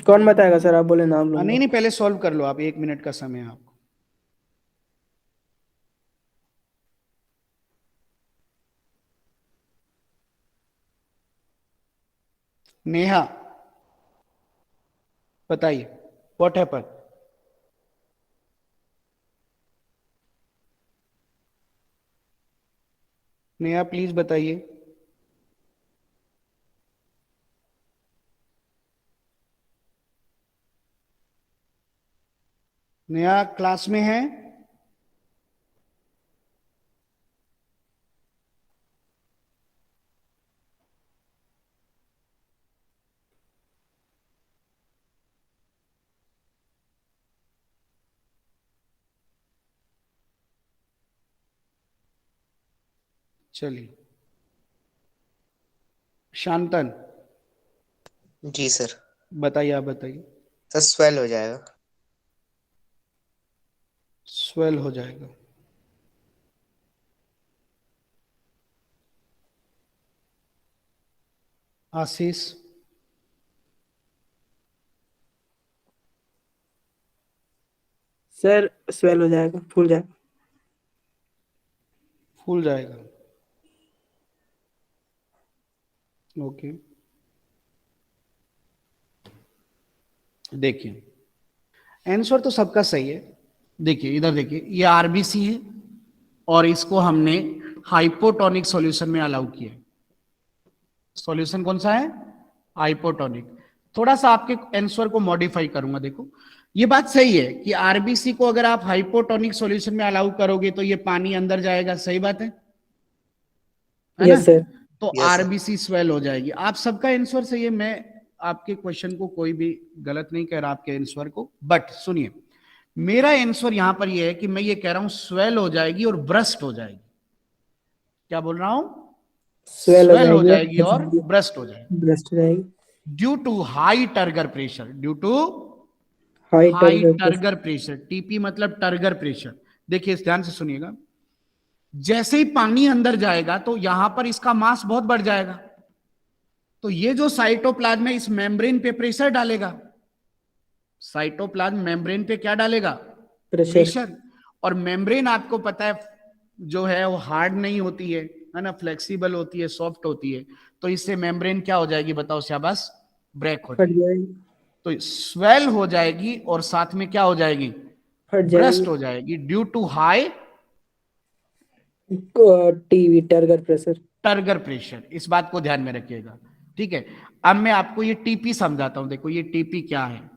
Speaker 2: कौन बताएगा सर, आप बोले नाम
Speaker 1: नहीं
Speaker 2: लूंगा।
Speaker 1: नहीं, पहले सॉल्व कर लो आप, 1 मिनट का समय है आपको। नेहा बताइए, व्हाट हैपन। नेहा प्लीज बताइए। नेहा क्लास में है। चलिए शांतन
Speaker 3: जी सर।
Speaker 1: बताइए, आप बताइए।
Speaker 3: सर स्वेल हो जाएगा।
Speaker 1: स्वेल हो जाएगा। आशीष,
Speaker 2: सर स्वेल हो जाएगा, फूल जाएगा।
Speaker 1: फूल जाएगा। ओके, देखिए आंसर तो सबका सही है। देखिए इधर देखिए, ये आरबीसी है और इसको हमने हाइपोटोनिक सॉल्यूशन में अलाउ किया। सॉल्यूशन कौन सा है? हाइपोटोनिक। थोड़ा सा आपके आंसर को मॉडिफाई करूंगा। देखो ये बात सही है कि आरबीसी को अगर आप हाइपोटोनिक सॉल्यूशन में अलाउ करोगे तो ये पानी अंदर जाएगा, सही बात है ना?
Speaker 2: Yes sir.
Speaker 1: तो
Speaker 3: Yes, sir.
Speaker 1: आरबीसी स्वेल हो जाएगी। आप सबका आंसर सही है, मैं आपके क्वेश्चन को कोई भी गलत नहीं कह रहा आपके आंसर को, बट सुनिए मेरा आंसर यहां पर यह है कि मैं ये कह रहा हूं स्वेल हो जाएगी और ब्रस्ट हो जाएगी। क्या बोल रहा हूं?
Speaker 2: स्वेल
Speaker 1: स्वेल हो
Speaker 2: हो
Speaker 1: जाएगी और
Speaker 2: जाएगी,
Speaker 1: ब्रस्ट हो जाएगी
Speaker 2: ब्रस्ट हो जाएगी।
Speaker 1: Due to high turgor pressure. Due to
Speaker 2: high
Speaker 1: high
Speaker 2: turgor
Speaker 1: turgor pressure, TP मतलब टर्गर प्रेशर। देखिए इस ध्यान से सुनिएगा, जैसे ही पानी अंदर जाएगा तो यहां पर इसका मास बहुत बढ़ जाएगा, तो ये जो साइटोप्लाज्म है इस मेम्ब्रेन पे प्रेशर डालेगा। साइटोप्लाज्म मेम्ब्रेन पे क्या डालेगा?
Speaker 2: प्रेशर।
Speaker 1: प्रेशर। और मेम्ब्रेन आपको पता है जो है वो हार्ड नहीं होती है ना, फ्लेक्सिबल होती है, सॉफ्ट होती है। तो इससे मेम्ब्रेन क्या हो जाएगी बताओ शाबाश? ब्रेक हो
Speaker 2: फट
Speaker 1: जाएगी।
Speaker 2: जाएगी,
Speaker 1: तो स्वेल हो जाएगी और साथ में क्या हो जाएगी?
Speaker 2: फट
Speaker 1: ब्रस्ट
Speaker 2: जाएगी।
Speaker 1: हो जाएगी due to high
Speaker 2: TV turgor pressure.
Speaker 1: Turgor pressure. इस बात को ध्यान में रखिएगा, ठीक है? अब मैं आपको ये टीपी समझाता हूं। देखो ये टीपी क्या है।
Speaker 2: सर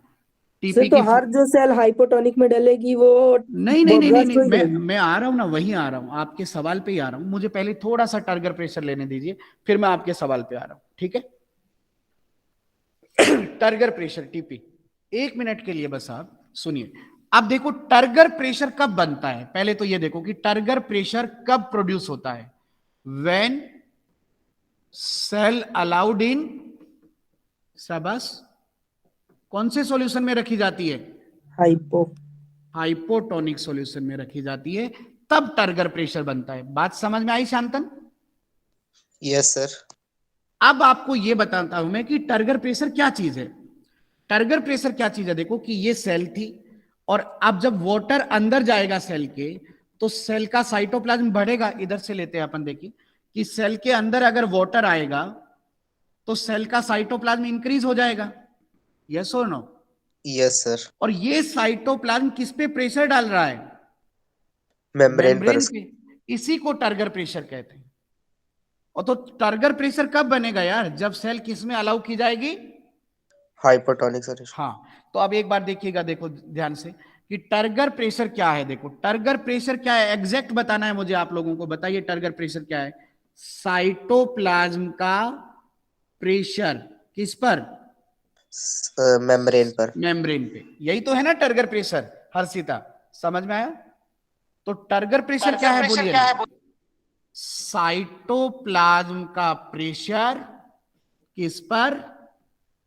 Speaker 1: टीपी
Speaker 2: तो
Speaker 1: की
Speaker 2: हर जो सेल हाइपोटोनिक में डलेगी वो
Speaker 1: नहीं नहीं नहीं नहीं,
Speaker 2: ब्रस्ट
Speaker 1: नहीं।
Speaker 2: हो ही जाएगी।
Speaker 1: मैं आ रहा हूं ना, वहीं आ रहा हूं, आपके सवाल पे ही आ रहा हूं। मुझे पहले थोड़ा सा टर्गर प्रेशर लेने दीजिए, फिर मैं आपके सवाल पे आ रहा हूं, ठीक है? टर्गर प्रेशर टीपी, 1 मिनट के लिए बस आप सुनिए। अब देखो टर्गर प्रेशर कब बनता है, पहले तो ये देखो कि टर्गर प्रेशर कब प्रोड्यूस होता है। व्हेन सेल अलाउड इन सबस कौन से सॉल्यूशन में रखी जाती है?
Speaker 2: हाइपो।
Speaker 1: हाइपोटोनिक सॉल्यूशन में रखी जाती है, तब टर्गर प्रेशर बनता है। बात समझ में आई शांतन?
Speaker 3: Yes sir.
Speaker 1: अब आपको यह बताता हूं मैं कि टर्गर प्रेशर क्या चीज है। टर्गर प्रेशर क्या चीज है? देखो कि ये सेल थी और अब जब वाटर अंदर जाएगा सेल के, तो सेल का साइटोप्लाज्म बढ़ेगा। इधर से लेते हैं अपन, देखिए कि सेल के अंदर अगर वाटर आएगा तो सेल का साइटोप्लाज्म इंक्रीज हो जाएगा, यस और नो?
Speaker 3: Yes sir.
Speaker 1: और ये साइटोप्लाज्म किस पे प्रेशर डाल रहा है?
Speaker 3: मेम्ब्रेन पर।
Speaker 1: मेम्ब्रेन पे। इसी को टर्गर प्रेशर कहते हैं। और तो टर्गर प्रेशर कब बनेगा यार? जब सेल किस में अलाउ की जाएगी?
Speaker 3: Hypotonic solution.
Speaker 1: हाँ, तो अब एक बार देखिएगा, देखो ध्यान से कि टर्गर प्रेशर क्या है। देखो टर्गर प्रेशर क्या है, एग्जैक्ट बताना है मुझे आप लोगों को। बताइए टर्गर प्रेशर क्या है? साइटोप्लाज्म का प्रेशर किस पर?
Speaker 3: मेम्ब्रेन पर।
Speaker 1: मेम्ब्रेन पे। यही तो है ना टर्गर प्रेशर, हर्षिता समझ में आया? तो टर्गर प्रेशर क्या है बोलिए? साइटोप्लाज्म का प्रेशर किस पर?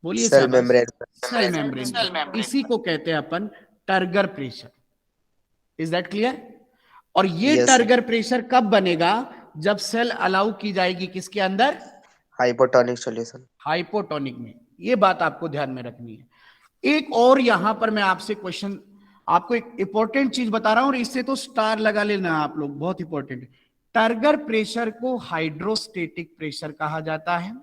Speaker 1: बोलिए
Speaker 3: सेल
Speaker 1: शाबाश।
Speaker 3: मेम्ब्रेन पर।
Speaker 1: Cell membrane. इसी को कहते हैं अपन turgor pressure. Is that clear? और ये
Speaker 3: Yes,
Speaker 1: टर्गर प्रेशर कब बनेगा? जब सेल अलाउ की जाएगी किसके अंदर?
Speaker 3: Hypotonic solution.
Speaker 1: हाइपोटोनिक में। ये बात आपको ध्यान में रखनी है। एक और यहां पर मैं आपसे क्वेश्चन, आपको एक इंपॉर्टेंट चीज बता रहा हूं और इससे तो स्टार लगा लेना आप लोग, बहुत इंपॉर्टेंट है। टर्गर प्रेशर को हाइड्रोस्टेटिक प्रेशर कहा जाता है।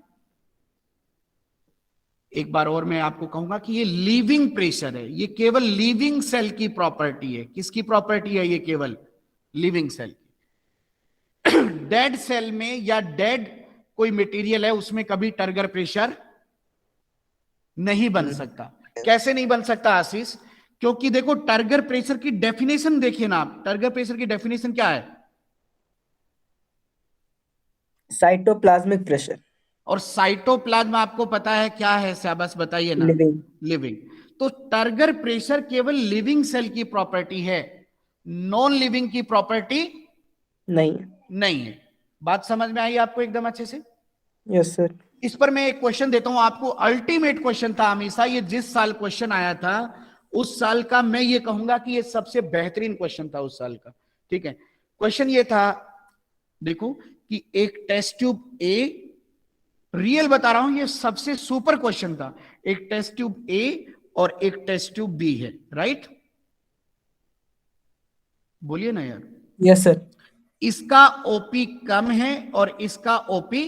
Speaker 1: एक बार और मैं आपको कहूंगा कि ये लिविंग प्रेशर है। ये केवल लिविंग सेल की प्रॉपर्टी है। किसकी प्रॉपर्टी है? ये केवल लिविंग सेल की। डेड सेल में या डेड कोई मटेरियल है उसमें कभी टर्गर प्रेशर नहीं बन सकता। कैसे नहीं बन सकता आशीष? क्योंकि देखो टर्गर प्रेशर की डेफिनेशन देखिए ना आप। टर्गर प्रेशर की डेफिनेशन क्या है?
Speaker 2: Cytoplasmic pressure.
Speaker 1: और साइटोप्लाज्म आपको पता है क्या है? शाबाश बताइए ना।
Speaker 2: लिविंग।
Speaker 1: लिविंग। तो टर्गर प्रेशर केवल लिविंग सेल की प्रॉपर्टी है, नॉन लिविंग की प्रॉपर्टी
Speaker 2: नहीं।
Speaker 1: नहीं है। बात समझ में आई आपको एकदम अच्छे से?
Speaker 2: Yes sir.
Speaker 1: इस पर मैं एक क्वेश्चन देता हूं आपको, अल्टीमेट क्वेश्चन था हमेशा ये, जिस साल क्वेश्चन आया था उस साल का मैं ये कहूंगा कि ये सबसे बेहतरीन क्वेश्चन था उस साल का। ठीक है, क्वेश्चन ये था, देखो कि एक टेस्ट ट्यूब ए, रियल बता रहा हूं, ये सबसे सुपर क्वेश्चन था। एक टेस्ट ट्यूब ए और एक टेस्ट ट्यूब बी है, राइट? बोलिए ना यार।
Speaker 2: Yes sir.
Speaker 1: इसका ओपी कम है और इसका ओपी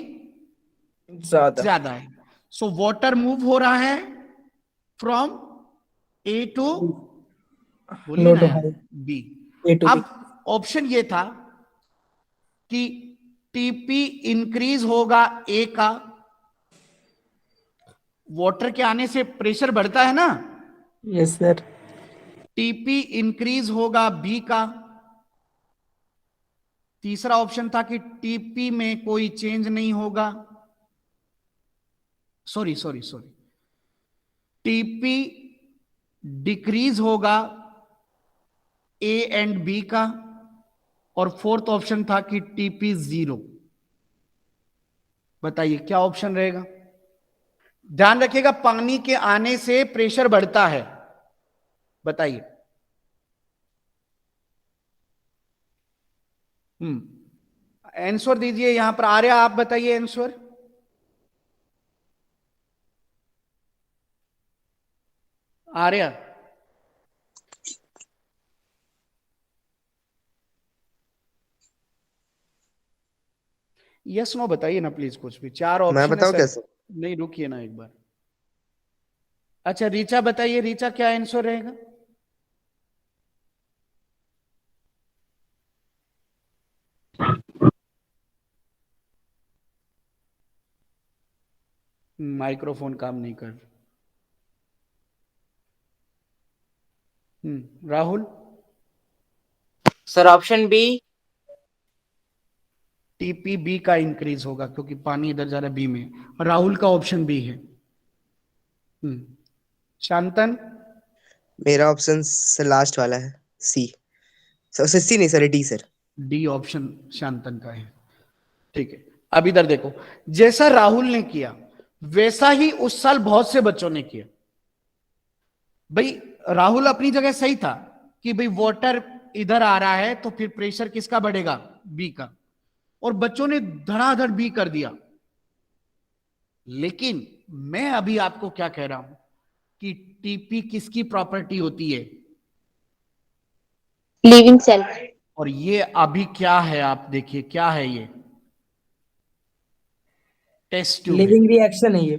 Speaker 2: ज्यादा।
Speaker 1: ज्यादा है। सो वाटर मूव हो रहा है फ्रॉम ए टू, बोलिए
Speaker 2: लो
Speaker 1: ना
Speaker 2: टू
Speaker 1: यार,
Speaker 2: high.
Speaker 1: B.
Speaker 2: A to B.
Speaker 1: अब ऑप्शन ये था कि टीपी इंक्रीज होगा ए का, वाटर के आने से प्रेशर बढ़ता है ना,
Speaker 2: यस सर।
Speaker 1: टीपी इंक्रीज होगा बी का। तीसरा ऑप्शन था कि टीपी में कोई चेंज नहीं होगा, सॉरी, टीपी डिक्रीज होगा ए एंड बी का। और फोर्थ ऑप्शन था कि टीपी 0। बताइए क्या ऑप्शन रहेगा? ध्यान रखिएगा, पानी के आने से प्रेशर बढ़ता है। बताइए। आंसर दीजिए यहां पर। आर्या आप बताइए आंसर। आर्या, यस नो बताइए ना प्लीज, कुछ भी। 4
Speaker 3: मैं
Speaker 1: ऑप्शन है
Speaker 3: बताऊं
Speaker 1: सर।
Speaker 3: कैसे?
Speaker 1: नहीं, रुकिए ना एक बार। अच्छा रीचा बताइए, रीचा क्या आंसर रहेगा? माइक्रोफोन काम नहीं कर। Rahul?
Speaker 2: Sir option B.
Speaker 1: TP B का इंक्रीज होगा क्योंकि पानी इधर जा रहा है बी में। राहुल का ऑप्शन बी है। शांतन?
Speaker 3: मेरा ऑप्शन लास्ट वाला है, सी। सर सी नहीं sir, D sir.
Speaker 1: D option Shantan का है। ठीक है, अब इधर देखो, जैसा राहुल ने किया वैसा ही उस साल बहुत से बच्चों ने किया। भाई राहुल अपनी जगह सही था कि भाई वाटर इधर आ रहा है तो फिर प्रेशर किसका बढ़ेगा? बी का। और बच्चों ने धड़ाधड़ बी कर दिया। लेकिन मैं अभी आपको क्या कह रहा हूं कि टीपी किसकी प्रॉपर्टी होती है?
Speaker 7: Living cell.
Speaker 1: और ये अभी क्या है, आप देखिए क्या है ये? टेस्ट ट्यूब है।
Speaker 2: लिविंग रिएक्शन है ये।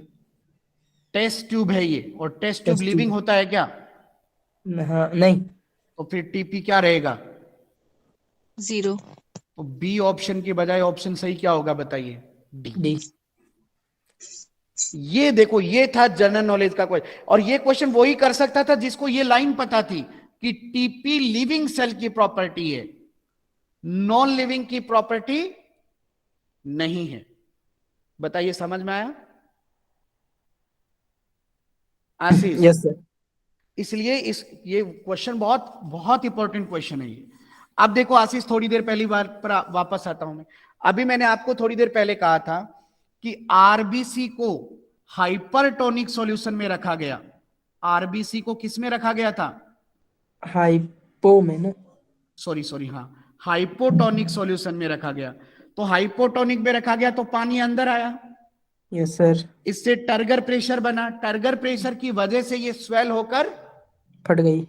Speaker 1: टेस्ट ट्यूब है ये। और test tube
Speaker 2: test
Speaker 1: living
Speaker 2: tube.
Speaker 1: होता है क्या?
Speaker 2: हाँ नहीं।
Speaker 1: तो फिर टीपी क्या रहेगा?
Speaker 7: 0।
Speaker 1: तो बी ऑप्शन के बजाय ऑप्शन सही क्या होगा बताइए? डी।
Speaker 2: डी।
Speaker 1: ये देखो, ये था जनरल नॉलेज का क्वेश्चन। और ये क्वेश्चन वही कर सकता था जिसको ये लाइन पता थी कि टीपी लिविंग सेल की प्रॉपर्टी है, नॉन लिविंग की प्रॉपर्टी नहीं है। बताइए समझ में आया? आशीष?
Speaker 2: Yes sir.
Speaker 1: इसलिए ये क्वेश्चन बहुत बहुत इंपॉर्टेंट क्वेश्चन है ये। अब देखो आशीष, थोड़ी देर पहली बार पर वापस आता हूं मैं। अभी मैंने आपको थोड़ी देर पहले कहा था कि आरबीसी को हाइपरटोनिक सॉल्यूशन में रखा गया। आरबीसी को किस में रखा गया था?
Speaker 2: हाइपो में ना।
Speaker 1: सॉरी, हाँ, हाइपोटोनिक सॉल्यूशन में रखा गया। तो हाइपोटोनिक में रखा गया तो पानी अंदर आया,
Speaker 2: यस सर।
Speaker 1: इससे टर्गर प्रेशर बना। टर्गर प्रेशर की वजह से ये स्वेल होकर
Speaker 2: फट गई।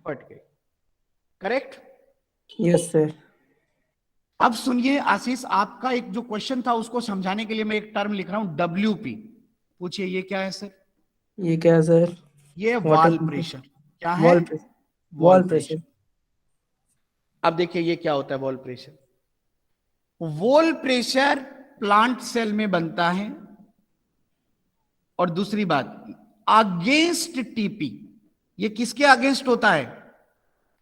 Speaker 1: फट गई। करेक्ट?
Speaker 2: Yes sir.
Speaker 1: अब सुनिए आशीष, आपका एक जो क्वेश्चन था उसको समझाने के लिए मैं एक टर्म लिख रहा हूं, डब्ल्यूपी। पूछिए ये क्या है सर?
Speaker 2: ये क्या है सर?
Speaker 1: ये
Speaker 2: वाटर
Speaker 1: वॉल
Speaker 2: प्रेशर।
Speaker 1: प्रेशर। क्या है?
Speaker 2: Wall pressure. Wall pressure.
Speaker 1: अब देखिए ये क्या होता है wall pressure. Wall pressure plant cell में बनता है। और दूसरी बात, अगेंस्ट टीपी, ये किसके अगेंस्ट होता है?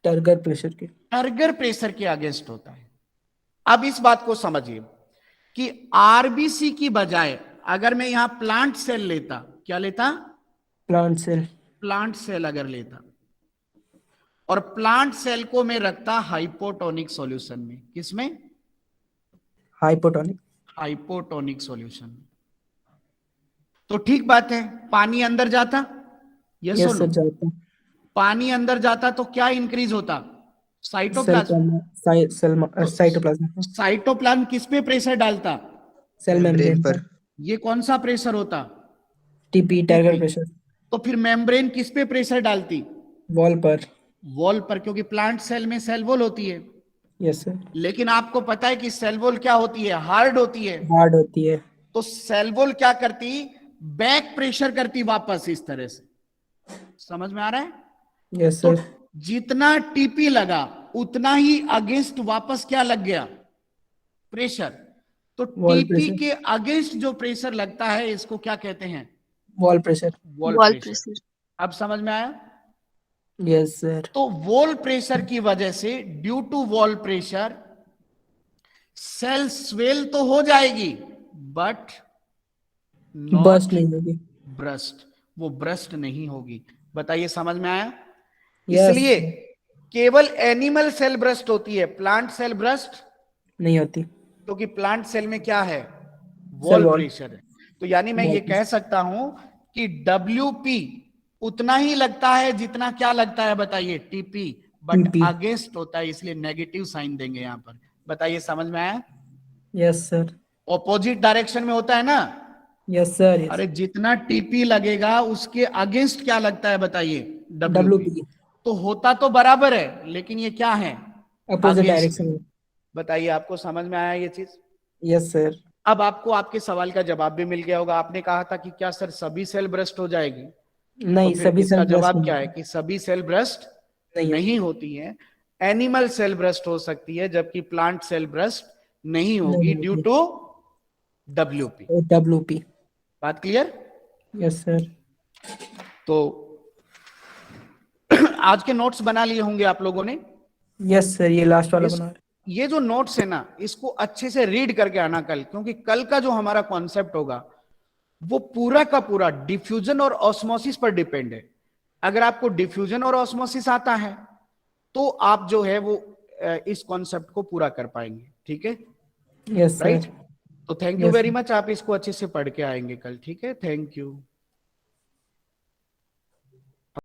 Speaker 2: टर्गर प्रेशर के।
Speaker 1: टर्गर प्रेशर के अगेंस्ट होता है। अब इस बात को समझिए कि आरबीसी की बजाय अगर मैं यहां प्लांट सेल लेता, क्या लेता?
Speaker 2: Plant cell.
Speaker 1: प्लांट सेल अगर लेता और प्लांट सेल को मैं रखता हाइपोटोनिक सॉल्यूशन में। किसमें?
Speaker 2: हाइपोटोनिक।
Speaker 1: Hypotonic solution. तो ठीक बात है, पानी अंदर जाता, यस
Speaker 2: यस
Speaker 1: और
Speaker 2: सर
Speaker 1: नो?
Speaker 2: जाता।
Speaker 1: पानी अंदर जाता तो क्या इंक्रीज होता? साइटोप्लाज्म।
Speaker 2: साइटोप्लाज्म।
Speaker 1: साइटोप्लाज्म किस पे प्रेशर डालता?
Speaker 2: सेल
Speaker 3: मेम्ब्रेन
Speaker 2: मेम्ब्रेन
Speaker 3: पर।
Speaker 2: पर।
Speaker 1: ये कौन सा प्रेशर होता?
Speaker 2: TP,
Speaker 1: TP.
Speaker 2: Target pressure.
Speaker 1: तो फिर मेम्ब्रेन किस पे प्रेशर डालती?
Speaker 2: वॉल पर।
Speaker 1: वॉल पर, क्योंकि प्लांट सेल में सेल वॉल होती है।
Speaker 2: Sir sir.
Speaker 1: लेकिन आपको पता है कि सेल वॉल क्या होती है? हार्ड होती है।
Speaker 2: हार्ड होती है।
Speaker 1: तो सेल वॉल क्या करती? बैक प्रेशर करती वापस इस तरह से। समझ में आ रहा है?
Speaker 2: यस
Speaker 1: तो
Speaker 2: सर।
Speaker 1: जितना टीपी लगा उतना ही अगेंस्ट वापस क्या लग गया? प्रेशर। तो
Speaker 2: वॉल
Speaker 1: टीपी
Speaker 2: प्रेशर।
Speaker 1: के अगेंस्ट जो प्रेशर लगता है इसको क्या कहते हैं?
Speaker 2: Wall pressure.
Speaker 1: Wall
Speaker 7: wall
Speaker 1: pressure.
Speaker 7: Pressure.
Speaker 1: अब समझ में आया?
Speaker 2: Yes sir.
Speaker 1: तो वॉल प्रेशर की वजह से, due to wall pressure, cell swell तो हो जाएगी बट
Speaker 2: बस्ट
Speaker 1: नॉट
Speaker 2: नहीं होगी।
Speaker 1: ब्रस्ट। वो ब्रस्ट नहीं होगी। बताइए, समझ में आया?
Speaker 2: यस।
Speaker 1: इसलिए केवल एनिमल सेल ब्रस्ट होती है, प्लांट सेल ब्रस्ट
Speaker 2: नहीं होती।
Speaker 1: क्योंकि प्लांट सेल में क्या है?
Speaker 2: Cell
Speaker 1: wall
Speaker 2: wall.
Speaker 1: प्रेशर है। तो यानी मैं
Speaker 2: वॉल
Speaker 1: ये कह सकता हूं कि WP उतना ही लगता है जितना क्या लगता है? बताइए, TP। But
Speaker 2: TP.
Speaker 1: अगेंस्ट होता है, इसलिए नेगेटिव साइन देंगे यहां पर। बताइए, समझ में आया?
Speaker 2: Yes sir.
Speaker 1: ऑपोजिट डायरेक्शन में होता है ना?
Speaker 2: Yes sir. यस।
Speaker 1: अरे जितना TP लगेगा उसके अगेंस्ट क्या लगता है? बताइए, WP।
Speaker 2: WP।
Speaker 1: तो होता तो बराबर है, लेकिन ये क्या है?
Speaker 2: अपोजिट
Speaker 1: अगेंस्ट
Speaker 2: डायरेक्शन
Speaker 1: है।
Speaker 2: में।
Speaker 1: बताइए, आपको समझ में आया ये चीज?
Speaker 2: Yes sir.
Speaker 1: अब आपको आपके सवाल का जवाब भी मिल गया होगा। आपने कहा था कि क्या सर सभी सेल ब्रस्ट हो जाएगी? तो
Speaker 2: नहीं,
Speaker 1: फिर
Speaker 2: सभी
Speaker 1: इसका
Speaker 2: सेल ब्रस्ट
Speaker 1: जवाब
Speaker 2: नहीं
Speaker 1: क्या है
Speaker 2: होती।
Speaker 1: कि सभी सेल ब्रस्ट
Speaker 2: नहीं होती।
Speaker 1: नहीं होती है। एनिमल सेल ब्रस्ट हो सकती है, जबकि प्लांट सेल ब्रस्ट नहीं होगी,
Speaker 2: नहीं
Speaker 1: ड्यू
Speaker 2: होती।
Speaker 1: To WP।
Speaker 2: WP।
Speaker 1: बात क्लियर?
Speaker 2: Yes sir.
Speaker 1: तो आज के नोट्स बना लिए होंगे आप लोगों ने।
Speaker 2: यस सर, ये लास्ट वाला
Speaker 1: इस
Speaker 2: बना रहे।
Speaker 1: ये जो नोट्स है ना, इसको अच्छे से रीड करके आना कल, क्योंकि कल का जो हमारा कॉन्सेप्ट होगा वो पूरा का पूरा डिफ्यूजन और ऑस्मोसिस पर डिपेंड है। अगर आपको डिफ्यूजन और ऑस्मोसिस आता है तो आप जो है वो इस कॉन्सेप्ट को पूरा कर पाएंगे। ठीक है,
Speaker 2: यस
Speaker 1: राइट?
Speaker 2: सर।
Speaker 1: तो thank you
Speaker 2: yes.
Speaker 1: Very much. आप इसको अच्छे से पढ़ के आएंगे कल। ठीक है, थैंक यू।